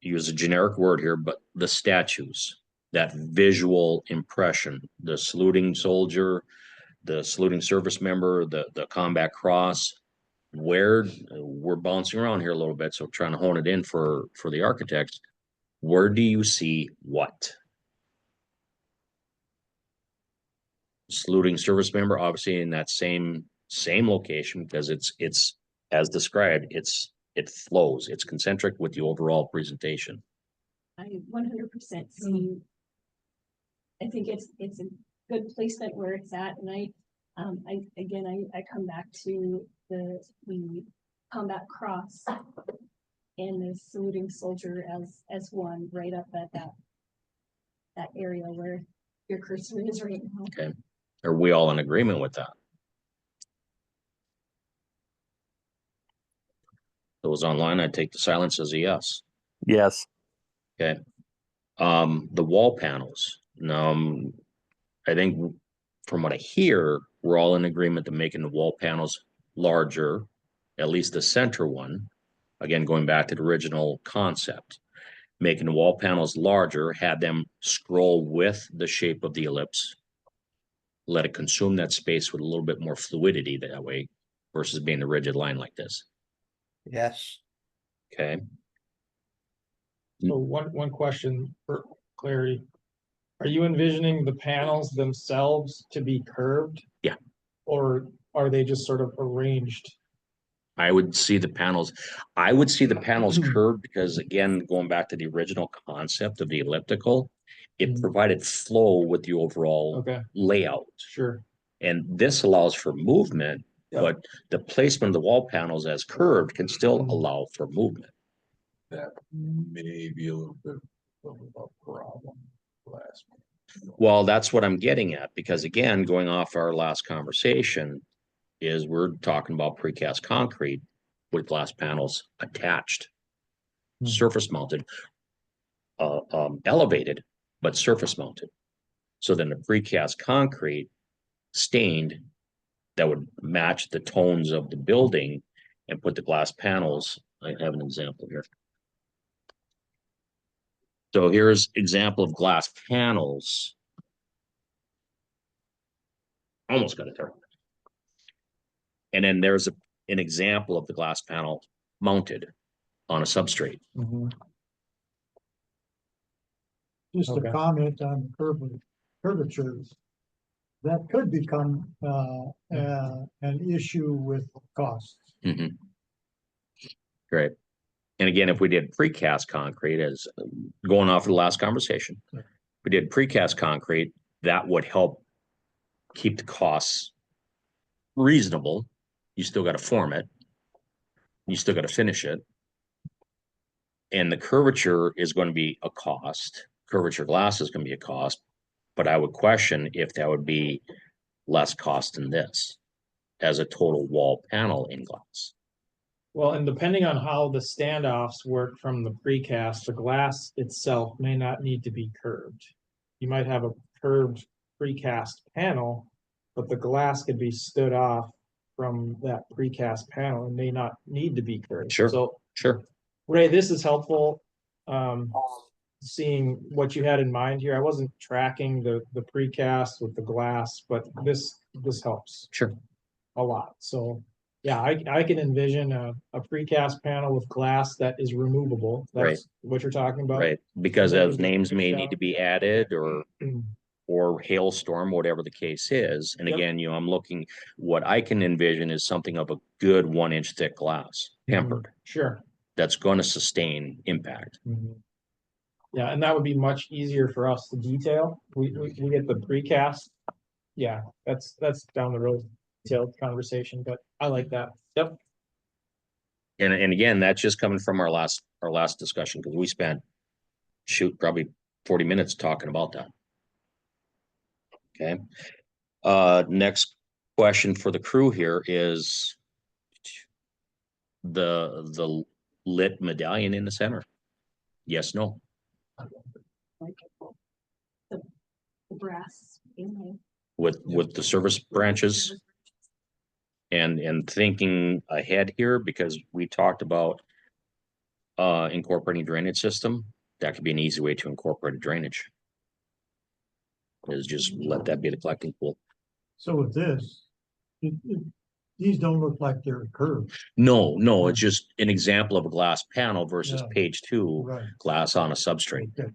use a generic word here, but the statues, that visual impression, the saluting soldier, the saluting service member, the combat cross, where we're bouncing around here a little bit, so trying to hone it in for the architects. Where do you see what? Saluting service member, obviously in that same location, because it's as described, it flows, it's concentric with the overall presentation. I 100% see. I think it's a good placement where it's at, and I come back to the combat cross and the saluting soldier as one right up at that area where your cursor is right now. Okay, are we all in agreement with that? Those online, I take the silence as a yes. Yes. Okay. The wall panels. I think from what I hear, we're all in agreement to making the wall panels larger, at least the center one. Again, going back to the original concept, making the wall panels larger, have them scroll with the shape of the ellipse, let it consume that space with a little bit more fluidity that way versus being a rigid line like this. Yes. Okay. So one question for clarity. Are you envisioning the panels themselves to be curved? Yeah. Or are they just sort of arranged? I would see the panels curved because, again, going back to the original concept of the elliptical, it provided flow with the overall layout. Sure. And this allows for movement, but the placement of the wall panels as curved can still allow for movement. That may be a little bit of a problem. Well, that's what I'm getting at, because again, going off our last conversation, is we're talking about precast concrete with glass panels attached, surface mounted, elevated, but surface mounted. So then the precast concrete stained that would match the tones of the building and put the glass panels. I have an example here. So here's example of glass panels Almost got it there. And then there's an example of the glass panel mounted on a substrate. Just a Okay. comment on curvatures. That could become, an issue with costs. Mhm. Great. And again, if we did precast concrete, as going off of the last conversation, if we did precast concrete, that would help keep the costs reasonable. You still got to form it. You still got to finish it. And the curvature is going to be a cost. Curvature glass is going to be a cost, but I would question if that would be less cost than this as a total wall panel in glass. Well, and depending on how the standoffs work from the precast, the glass itself may not need to be curved. You might have a curved precast panel, but the glass could be stood off from that precast panel and may not need to be curved. Sure. So, Sure. Ray, this is helpful. Seeing what you had in mind here. I wasn't tracking the precast with the glass, but this helps Sure. a lot. So yeah, I can envision a precast panel with glass that is removable. That's what you're talking about. Right. Because So that those would be names may pushed need out. to be added or hailstorm, whatever the case is. And Yep. again, I'm looking, what I can envision is something of a good 1-inch thick glass, tempered, Sure. that's going to sustain impact. Yeah, and that would be much easier for us to detail. We get the precast. Yeah, that's down the road, detailed conversation, but I like that. Yep. And again, that's just coming from our last discussion, because we spent probably 40 minutes talking about that. Okay. Next question for the crew here is the lit medallion in the center. Yes, no. Like the brass inlay. With the service branches. And thinking ahead here, because we talked about incorporating drainage system, that could be an easy way to incorporate a drainage. Is just let that be the collecting pool. So with this, these don't look like they're curved. No, it's just an example of a glass panel versus Yeah. page 2 Right. glass on a substrate. Okay.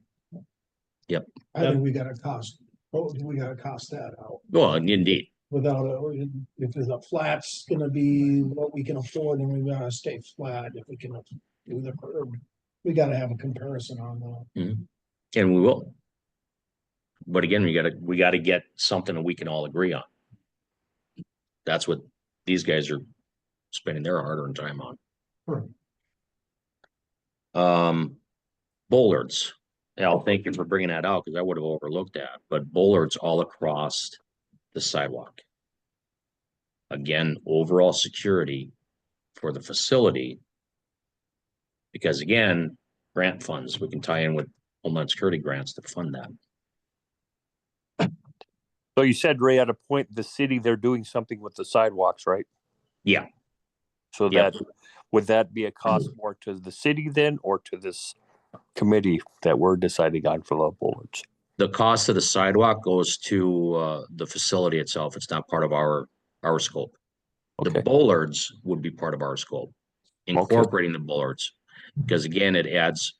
I think we gotta cost that out. Well, indeed. Without, if the flat's gonna be what we can afford, then we gotta stay flat. If we can do the curb, we gotta have a comparison on that. And we will. But again, we gotta get something that we can all agree on. That's what these guys are spending their hard-earned time on. Sure. Bollards. Al, thank you for bringing that out, because I would have overlooked that, but bollards all across the sidewalk. Again, overall security for the facility. Because again, grant funds, we can tie in with Homeland Security grants to fund that. So you said, Ray, at a point, the city, they're doing something with the sidewalks, right? Yeah. So Yep. that, would that be a cost more to the city then, or to this committee that we're deciding on for the bollards? The cost of the sidewalk goes to the facility itself. It's not part of our scope. The Okay. bollards would be part of our scope. Incorporating the bollards, because again, it adds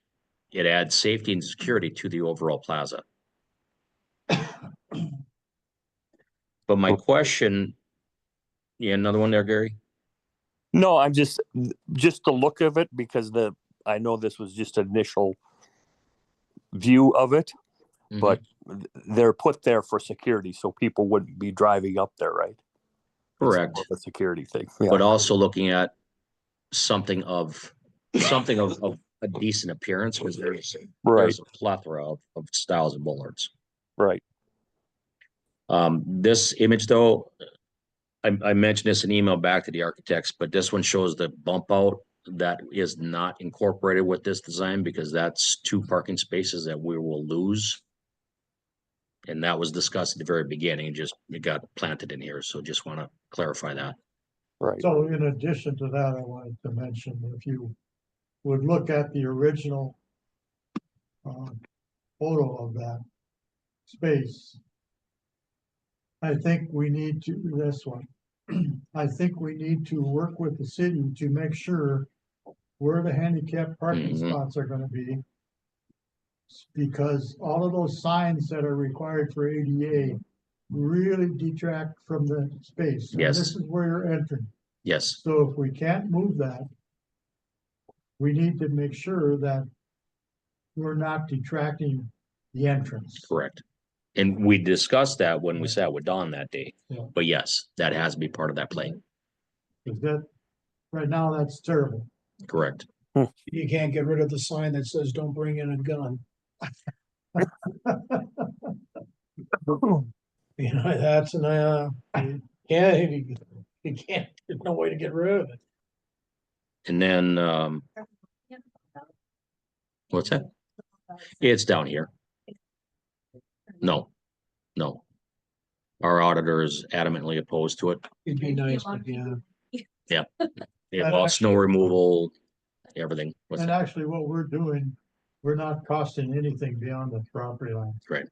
safety and security to the overall plaza. But my question, yeah, another one there, Gary? No, I'm just the look of it, because I know this was just an initial view of it, but they're put there for security, so people wouldn't be driving up there, right? Correct. It's more of a security thing. Yeah. But also looking at something of a decent appearance, because there's a plethora of styles of bollards. Right. This image though, I mentioned this in email back to the architects, but this one shows the bump out that is not incorporated with this design, because that's 2 parking spaces that we will lose. And that was discussed at the very beginning, it got planted in here. So just want to clarify that. Right. So in addition to that, I wanted to mention, if you would look at the original photo of that space, I think we need to, this one. I think we need to work with the city to make sure where the handicap parking Mhm. spots are gonna be. Because all of those signs that are required for ADA really detract from the space. And Yes. this is where you're entering. Yes, So if we can't move that, we need to make sure that we're not detracting the entrance. correct. And we discussed that when we sat with Don that day. Yeah. But yes, that has to be part of that play. Cause that, right now, that's terrible. Correct. You can't get rid of the sign that says, don't bring in a gun. You know, that's yeah, you can't, there's no way to get rid of it. And then, what's that? It's down here. No, no. Our auditor is adamantly opposed to it. It'd be nice, but yeah. Yeah, well, snow removal, everything. What's And that? actually, what we're doing, we're not costing anything beyond the property line. Right.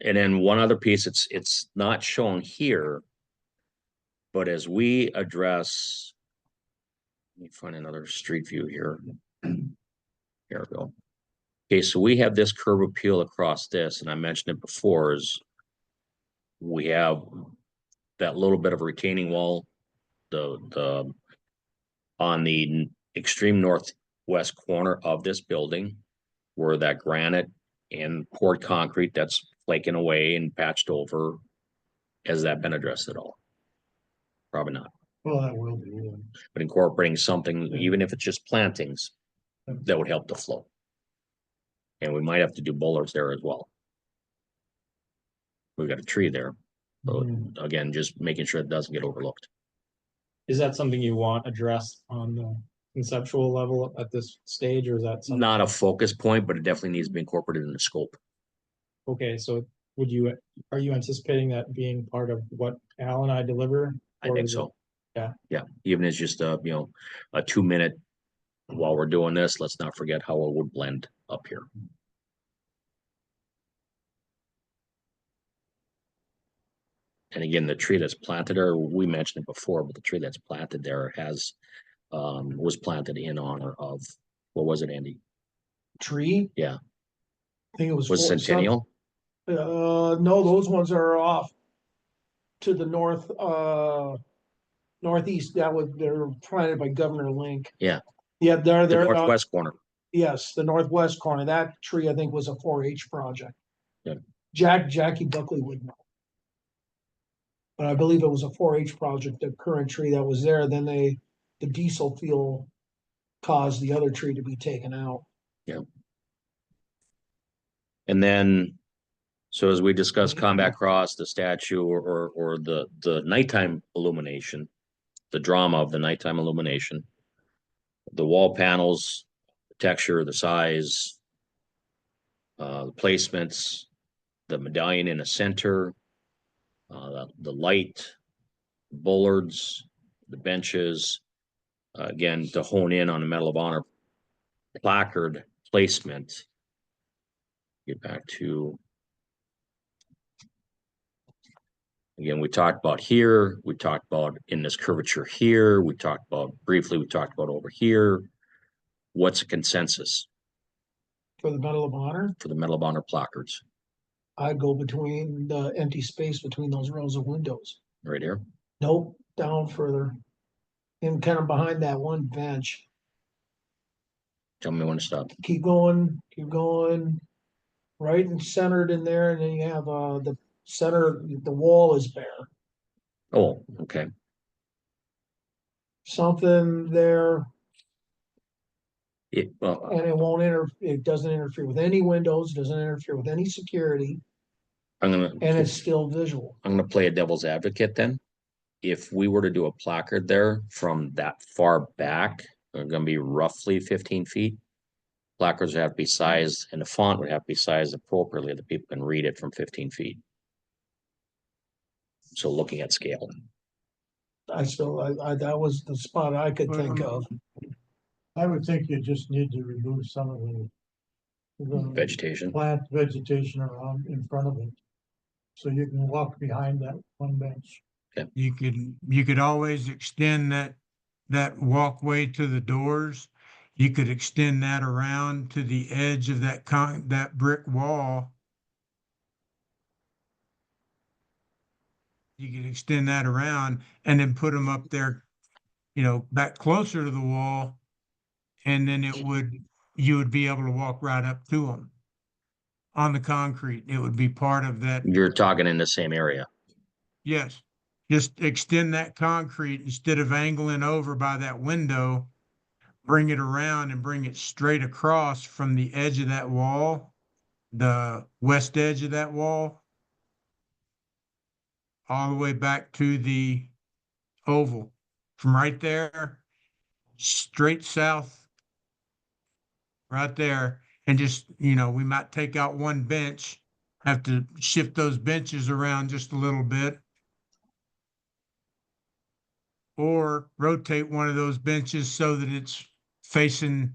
And then one other piece, it's not shown here. But as we address, let me find another street view here. Here we go. Okay, so we have this curb appeal across this, and I mentioned it before, is we have that little bit of retaining wall, the on the extreme northwest corner of this building, where that granite and poured concrete that's flaking away and patched over. Has that been addressed at all? Probably not. Well, that will be, yeah. But incorporating something, even if it's just plantings, that would help the flow. And we might have to do bollards there as well. We've got a tree there. So again, just making sure it doesn't get overlooked. Is that something you want addressed on the conceptual level at this stage, or is that something? Not a focus point, but it definitely needs to be incorporated in the scope. Okay, so are you anticipating that being part of what Al and I deliver? I Or think is it- so. Yeah. Yeah, even as just a 2-minute, while we're doing this, let's not forget how it would blend up here. And again, the tree that's planted there, we mentioned it before, but the tree that's planted there was planted in honor of, what was it, Andy? Tree? Yeah. I think it was. Was Centennial? No, those ones are off to the northeast. They're planted by Governor Link. Yeah. Yeah, The they're, northwest corner. yes, the northwest corner. That tree, I think, was a 4-H project. Yeah. Jackie Buckley would know. But I believe it was a 4-H project, the current tree that was there, then the diesel fuel caused the other tree to be taken out. And then, so as we discussed Combat Cross, the statue or the nighttime illumination, the drama of the nighttime illumination, the wall panels, the texture, the size, the placements, the medallion in the center, the light, bollards, the benches, again, to hone in on the Medal of Honor placard placement. Get back to, again, we talked about here, we talked about in this curvature here, we talked about briefly, we talked about over here. What's a consensus For the Medal of Honor, for the Medal of Honor placards? I'd go between the empty space between those rows of windows. Right here? Nope, down further. And kind of behind that one bench. Tell me when to stop. Keep going, right and centered in there, and then you have the center, the wall is bare. Oh, okay. Something there, Well, and it doesn't interfere with any windows, doesn't interfere with any security, I'm gonna. and it's still visual. I'm gonna play a devil's advocate then. If we were to do a placard there from that far back, they're gonna be roughly 15 feet. Placards would have to be sized, and the font would have to be sized appropriately that people can read it from 15 feet. So looking at scale. That was the spot I could think of. I would think you just need to remove some of the Vegetation. plant vegetation around in front of it. So you can walk behind that one bench. You could always extend that walkway to the doors. You could extend that around to the edge of that brick wall. You could extend that around and then put them up there, back closer to the wall. And then you would be able to walk right up to them on the concrete. It would be part of that. You're talking in the same area. Yes. Just extend that concrete instead of angling over by that window, bring it around and bring it straight across from the edge of that wall, the west edge of that wall, all the way back to the oval. From right there, straight south, right there. And just, we might take out one bench, have to shift those benches around just a little bit. Or rotate one of those benches so that it's facing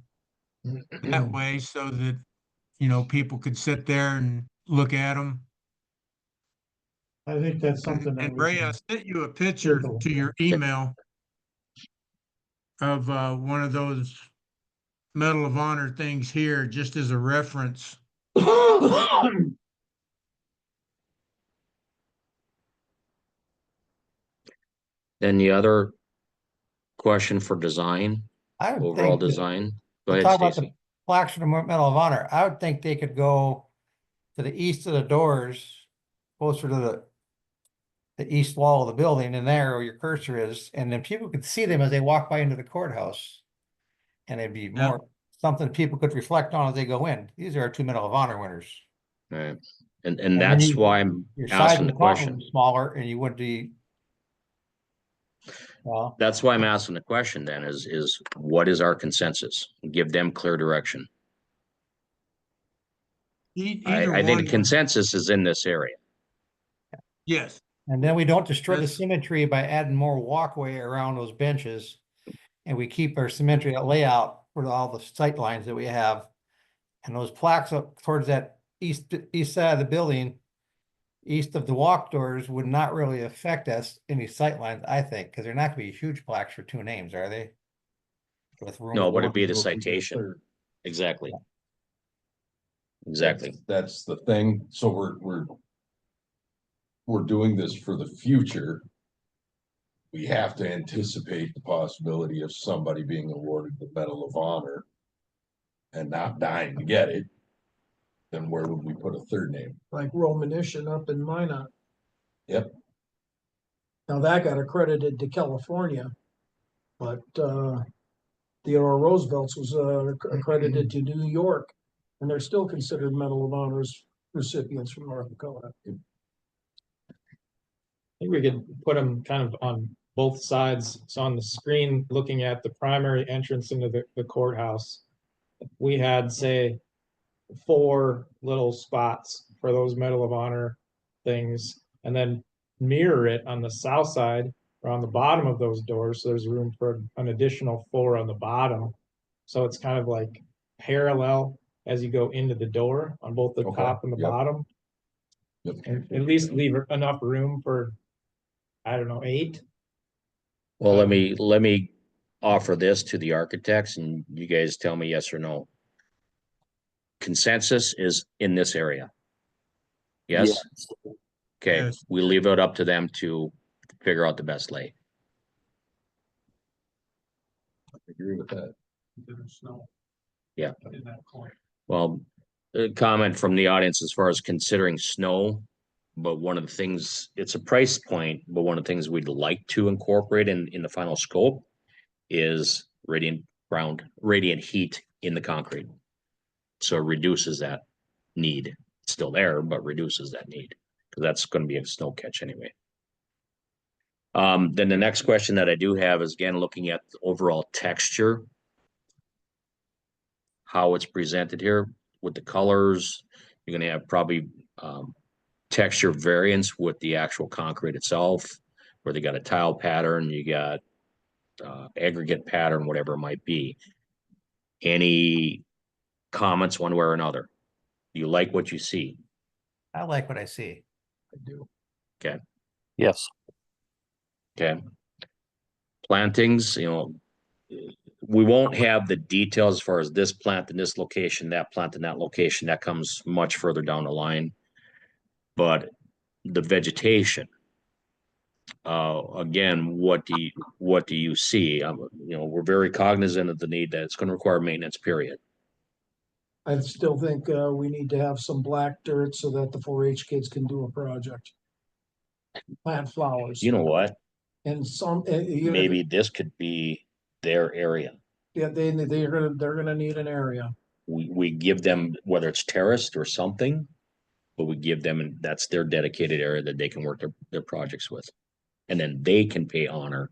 that way so that, people could sit there and look at them. I think that's something that And we Ray, I can. sent you a picture to your email of one of those Medal of Honor things here, just as a reference. Then the other question for design, I would overall think that- design. Go we'll ahead, talk about the Stacy. plaques for the Medal of Honor. I would think they could go to the east of the doors, closer to the east wall of the building, and there where your cursor is, and then people could see them as they walk by into the courthouse. And it'd be more something people could reflect on as they go in. These are our 2 Medal of Honor winners. Right. And And then that's why I'm Your size asking of the the font would question. be smaller, and you wouldn't be. Well, That's why I'm asking the question then is what is our consensus? Give them clear direction. Either I think one. the consensus is in this area. Yes. and then we don't destroy the That's- symmetry by adding more walkway around those benches. And we keep our symmetry layout for all the sight lines that we have. And those plaques up towards that east side of the building, east of the walk doors, would not really affect us any sight lines, I think, because they're not gonna be huge plaques for 2 names, are they? With room. No, for would one- it be the Go for citation? third. Exactly. Exactly. That's the thing. So we're doing this for the future. We have to anticipate the possibility of somebody being awarded the Medal of Honor and not dying to get it. Then where would we put a third name? Like Romanishin up in Minot. Yep. Now that got accredited to California, but Theodore Roosevelt's was accredited to New York, and they're still considered Medal of Honors recipients from North Dakota. I think we could put them kind of on both sides. So on the screen, looking at the primary entrance into the courthouse, we had, say, 4 little spots for those Medal of Honor things, and then mirror it on the south side or on the bottom of those doors. So there's room for an additional 4 on the bottom. So it's kind of like parallel as you go into the door on both the Okay, top and the yep. bottom. Yep. And at least leave enough room for, I don't know, 8. Well, let me offer this to the architects and you guys tell me yes or no. Consensus is in this area. Yes? Okay, Yes. we leave it up to them to figure out the best lay. I agree with that. Yeah. Well, a comment from the audience as far as considering snow, but one of the things, it's a price point, but one of the things we'd like to incorporate in the final scope is radiant heat in the concrete. So it reduces that need. It's still there, but reduces that need because that's going to be a snow catch anyway. Then the next question that I do have is again looking at the overall texture, how it's presented here with the colors. You're going to have probably texture variance with the actual concrete itself, where they got a tile pattern, you got aggregate pattern, whatever it might be. Any comments one way or another? you like what you see? I like what I see. I do. Yes. Okay. Plantings, we won't have the details as far as this plant in this location, that plant in that location. That comes much further down the line. But the vegetation, again, what do you see? We're very cognizant of the need that it's going to require maintenance, period. I still think, we need to have some black dirt so that the 4-H kids can do a project. Plant flowers. You know what? And some, Maybe this could be their area. yeah, they're gonna need an area. We give them, whether it's terraced or something, but we give them, and that's their dedicated area that they can work their projects with. And then they can pay honor.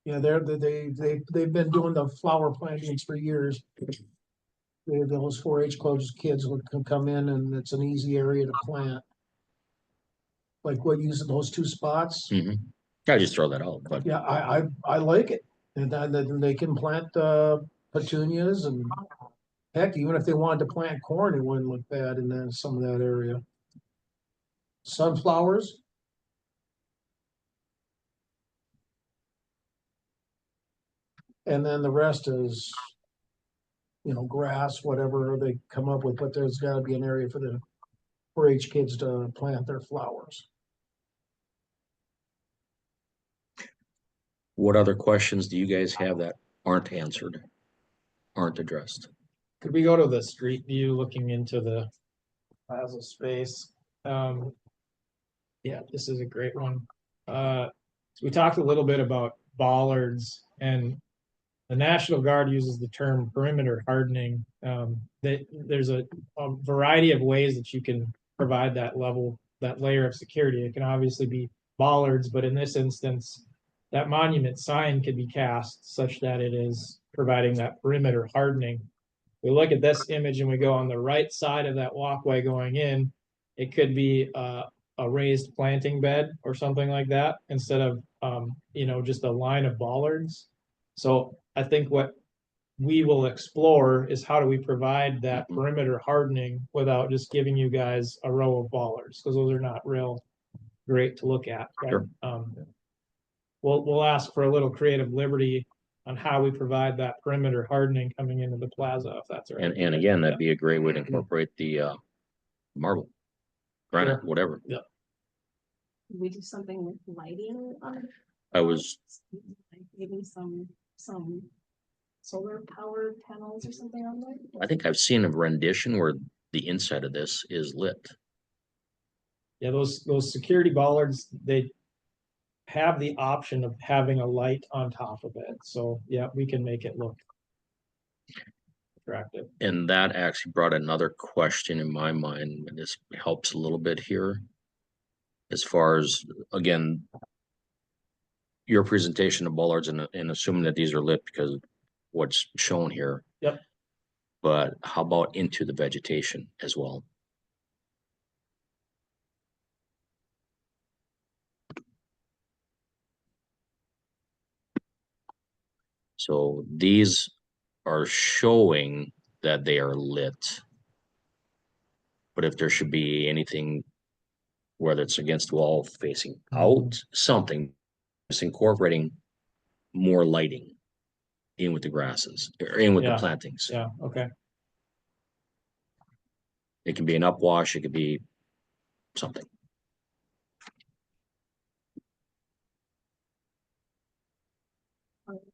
Yeah, they've been doing the flower plantings for years. Those 4-H clubs kids can come in and it's an easy area to plant. Like what, using those 2 spots? I just throw that out, but Yeah, I like it. And then they can plant, petunias and heck, even if they wanted to plant corn, it wouldn't look bad in some of that area. Sunflowers. And then the rest is, grass, whatever they come up with, but there's gotta be an area for the 4-H kids to plant their flowers. what other questions do you guys have that aren't answered, aren't addressed? Could we go to the street view looking into the plaza space? Yeah, this is a great one. So we talked a little bit about bollards, and the National Guard uses the term perimeter hardening. There's a variety of ways that you can provide that layer of security. It can obviously be bollards, but in this instance, that monument sign could be cast such that it is providing that perimeter hardening. We look at this image and we go on the right side of that walkway going in, it could be a raised planting bed or something like that instead of just a line of bollards. So I think what we will explore is how do we provide that perimeter hardening without just giving you guys a row of bollards, because those are not real great to look at. Right? Sure. We'll ask for a little creative liberty on how we provide that perimeter hardening coming into the plaza, if that's all right. And again, that'd be a great way to incorporate the marble, granite, Sure. whatever. Yeah. We do something with lighting on it. I was Like maybe some solar power panels or something on there. I think I've seen a rendition where the inside of this is lit. Yeah, those security bollards, they have the option of having a light on top of it. So yeah, we can make it look attractive. And that actually brought another question in my mind, and this helps a little bit here. As far as, again, your presentation of bollards and assuming that these are lit because of what's shown here. Yep. But how about into the vegetation as well? So these are showing that they are lit. But if there should be anything, whether it's against the wall facing out, something, just incorporating more lighting in with the grasses, or in with the Yeah. plantings. Yeah, okay. It can be an upwash, it could be something.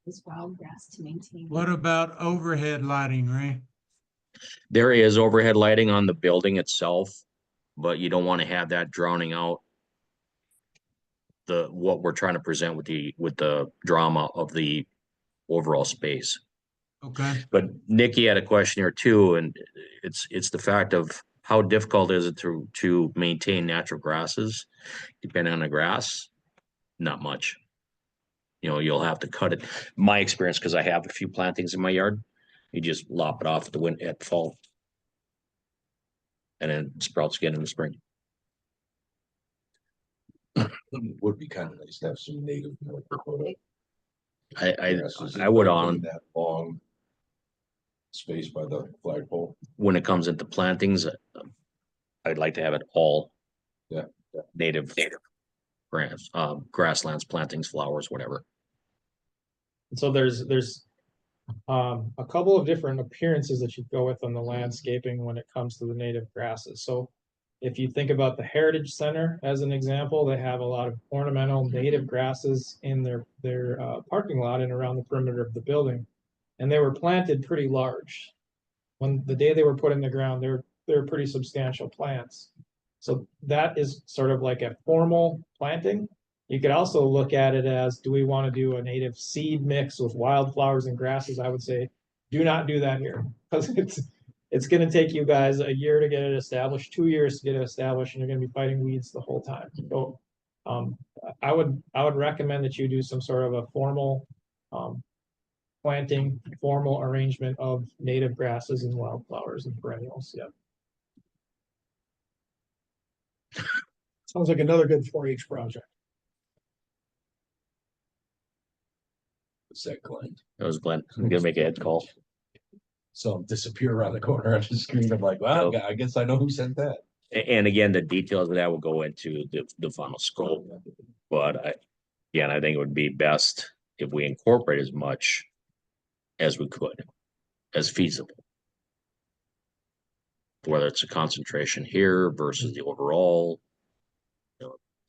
This wild grass to maintain. What about overhead lighting, Ray? There is overhead lighting on the building itself, but you don't want to have that drowning out what we're trying to present with the drama of the overall space. Okay. But Nikki had a question here too, and it's the fact of how difficult is it to maintain natural grasses, depending on the grass? Not much. You'll have to cut it. My experience, because I have a few plantings in my yard, you just lop it off at fall. And then sprouts again in the spring. Would be kind of nice to have some native. I would on that long. space by the flagpole. When it comes into plantings, I'd like to have it all. Yeah. Native grass, grasslands, plantings, flowers, whatever. So there's a couple of different appearances that you go with on the landscaping when it comes to the native grasses. So if you think about the Heritage Center as an example, they have a lot of ornamental native grasses in their parking lot and around the perimeter of the building. And they were planted pretty large. When the day they were put in the ground, they're pretty substantial plants. So that is sort of like a formal planting. You could also look at it as, do we want to do a native seed mix with wildflowers and grasses? I would say, do not do that here, because it's going to take you guys a year to get it established, 2 years to get it established, and you're going to be fighting weeds the whole time. So, I would recommend that you do some sort of a formal planting, formal arrangement of native grasses and wildflowers and perennials. Yeah. Sounds like another good 4-H project. What's that, Glenn? That was Glenn. I'm gonna make a head call. So disappear around the corner on the screen. I'm like, well, I guess I know who sent that. And again, the details of that will go into the final scope. But I think it would be best if we incorporate as much as we could, as feasible. Whether it's a concentration here versus the overall,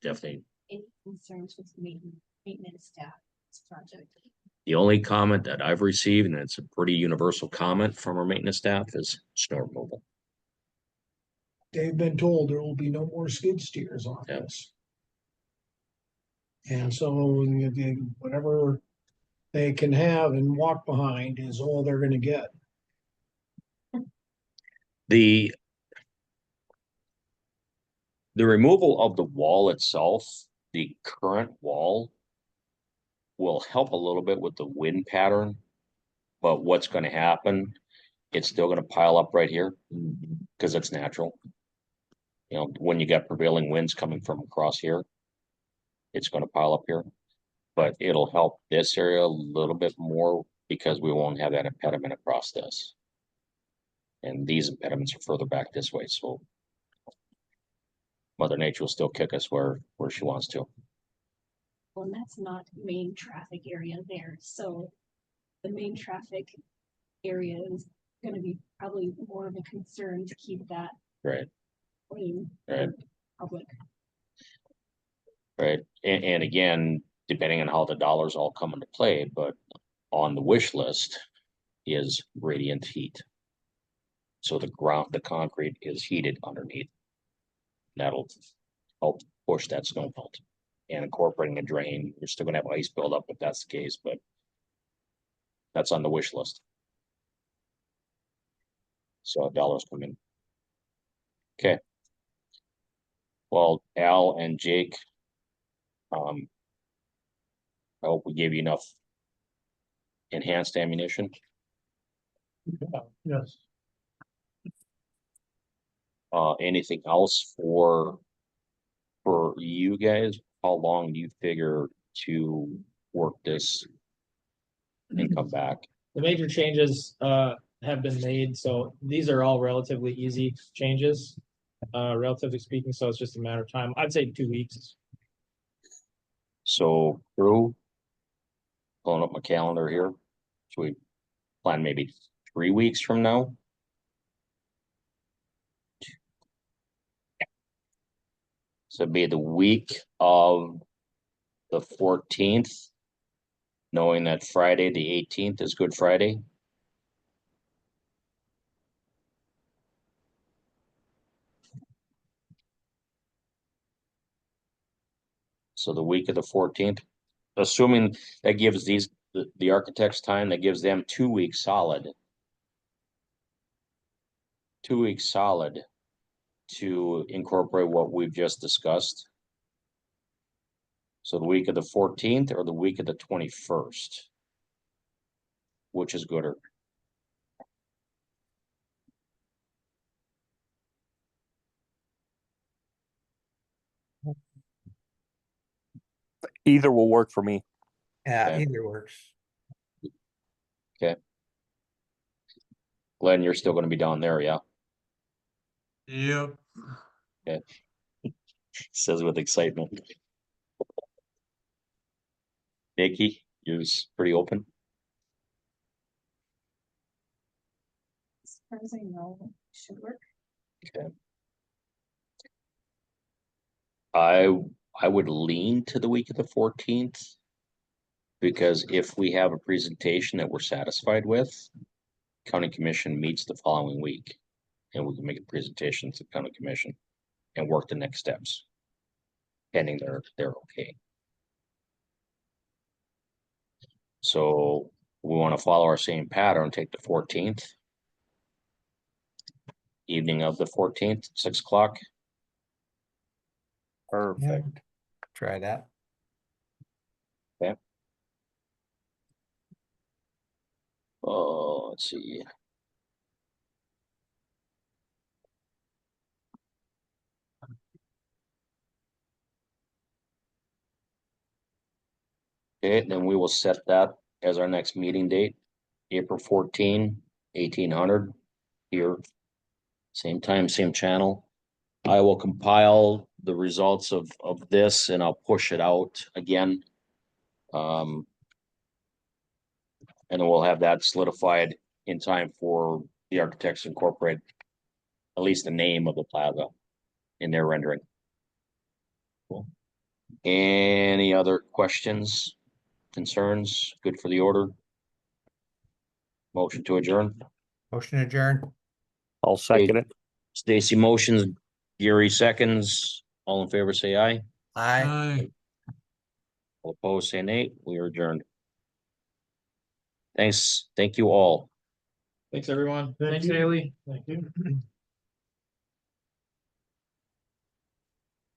definitely. Any concerns with maintenance staff this project? The only comment that I've received, and it's a pretty universal comment from our maintenance staff, is snow removal. They've been told there will be no more skid steers on Yeah. this. And so whatever they can have and walk behind is all they're gonna get. The removal of the wall itself, the current wall, will help a little bit with the wind pattern. But what's going to happen, it's still going to pile up right here because it's natural. You know, when you got prevailing winds coming from across here, it's going to pile up here. But it'll help this area a little bit more because we won't have that impediment across this. And these impediments are further back this way, so Mother Nature will still kick us where she wants to. Well, and that's not main traffic area there, so the main traffic area is gonna be probably more of a concern to keep that Right, clean. right, Public. right. And again, depending on how the dollars all come into play, but on the wish list is radiant heat. So the concrete is heated underneath. That'll help push that snow melt. And incorporating a drain, you're still gonna have ice build up if that's the case, but that's on the wish list. So dollars come in. Okay. Well, Al and Jake, I hope we gave you enough enhanced ammunition. Yes. Anything else for you guys? How long do you figure to work this and come back? The major changes have been made, so these are all relatively easy changes, relatively speaking, so it's just a matter of time. I'd say 2 weeks. So crew, pulling up my calendar here. So we plan maybe 3 weeks from now. So it'd be the week of the 14th, knowing that Friday, the 18th is Good Friday. So the week of the 14th, assuming that gives the architects time, that gives them 2 weeks solid. 2 weeks solid to incorporate what we've just discussed. So the week of the 14th or the week of the 21st, which is gooder? Either will work for me. Yeah, Okay. either works. Glenn, you're still gonna be down there, yeah? Yep. Says with excitement. Nikki, you're pretty open. As far as I know, should work. I would lean to the week of the 14th. Because if we have a presentation that we're satisfied with, county commission meets the following week. And we can make a presentation to the county commission and work the next steps. Pending they're okay. So we want to follow our same pattern, take the 14th. Evening of the 14th, 6 o'clock. Perfect. Try that. Oh, let's see. Okay, then we will set that as our next meeting date, April 14, 1800 here. Same time, same channel. I will compile the results of this and I'll push it out again. And then we'll have that solidified in time for the Architects Incorporated, at least the name of the plaza in their rendering. Cool. Any other questions, concerns? Good for the order? Motion to adjourn. Motion adjourned. I'll second it. Stacy motions, Gary seconds. All in favor, say aye. Aye. All opposed, say nay. We are adjourned. Thanks. Thank you all. Thanks, everyone. Thank Thanks, you. Haley. Thank you.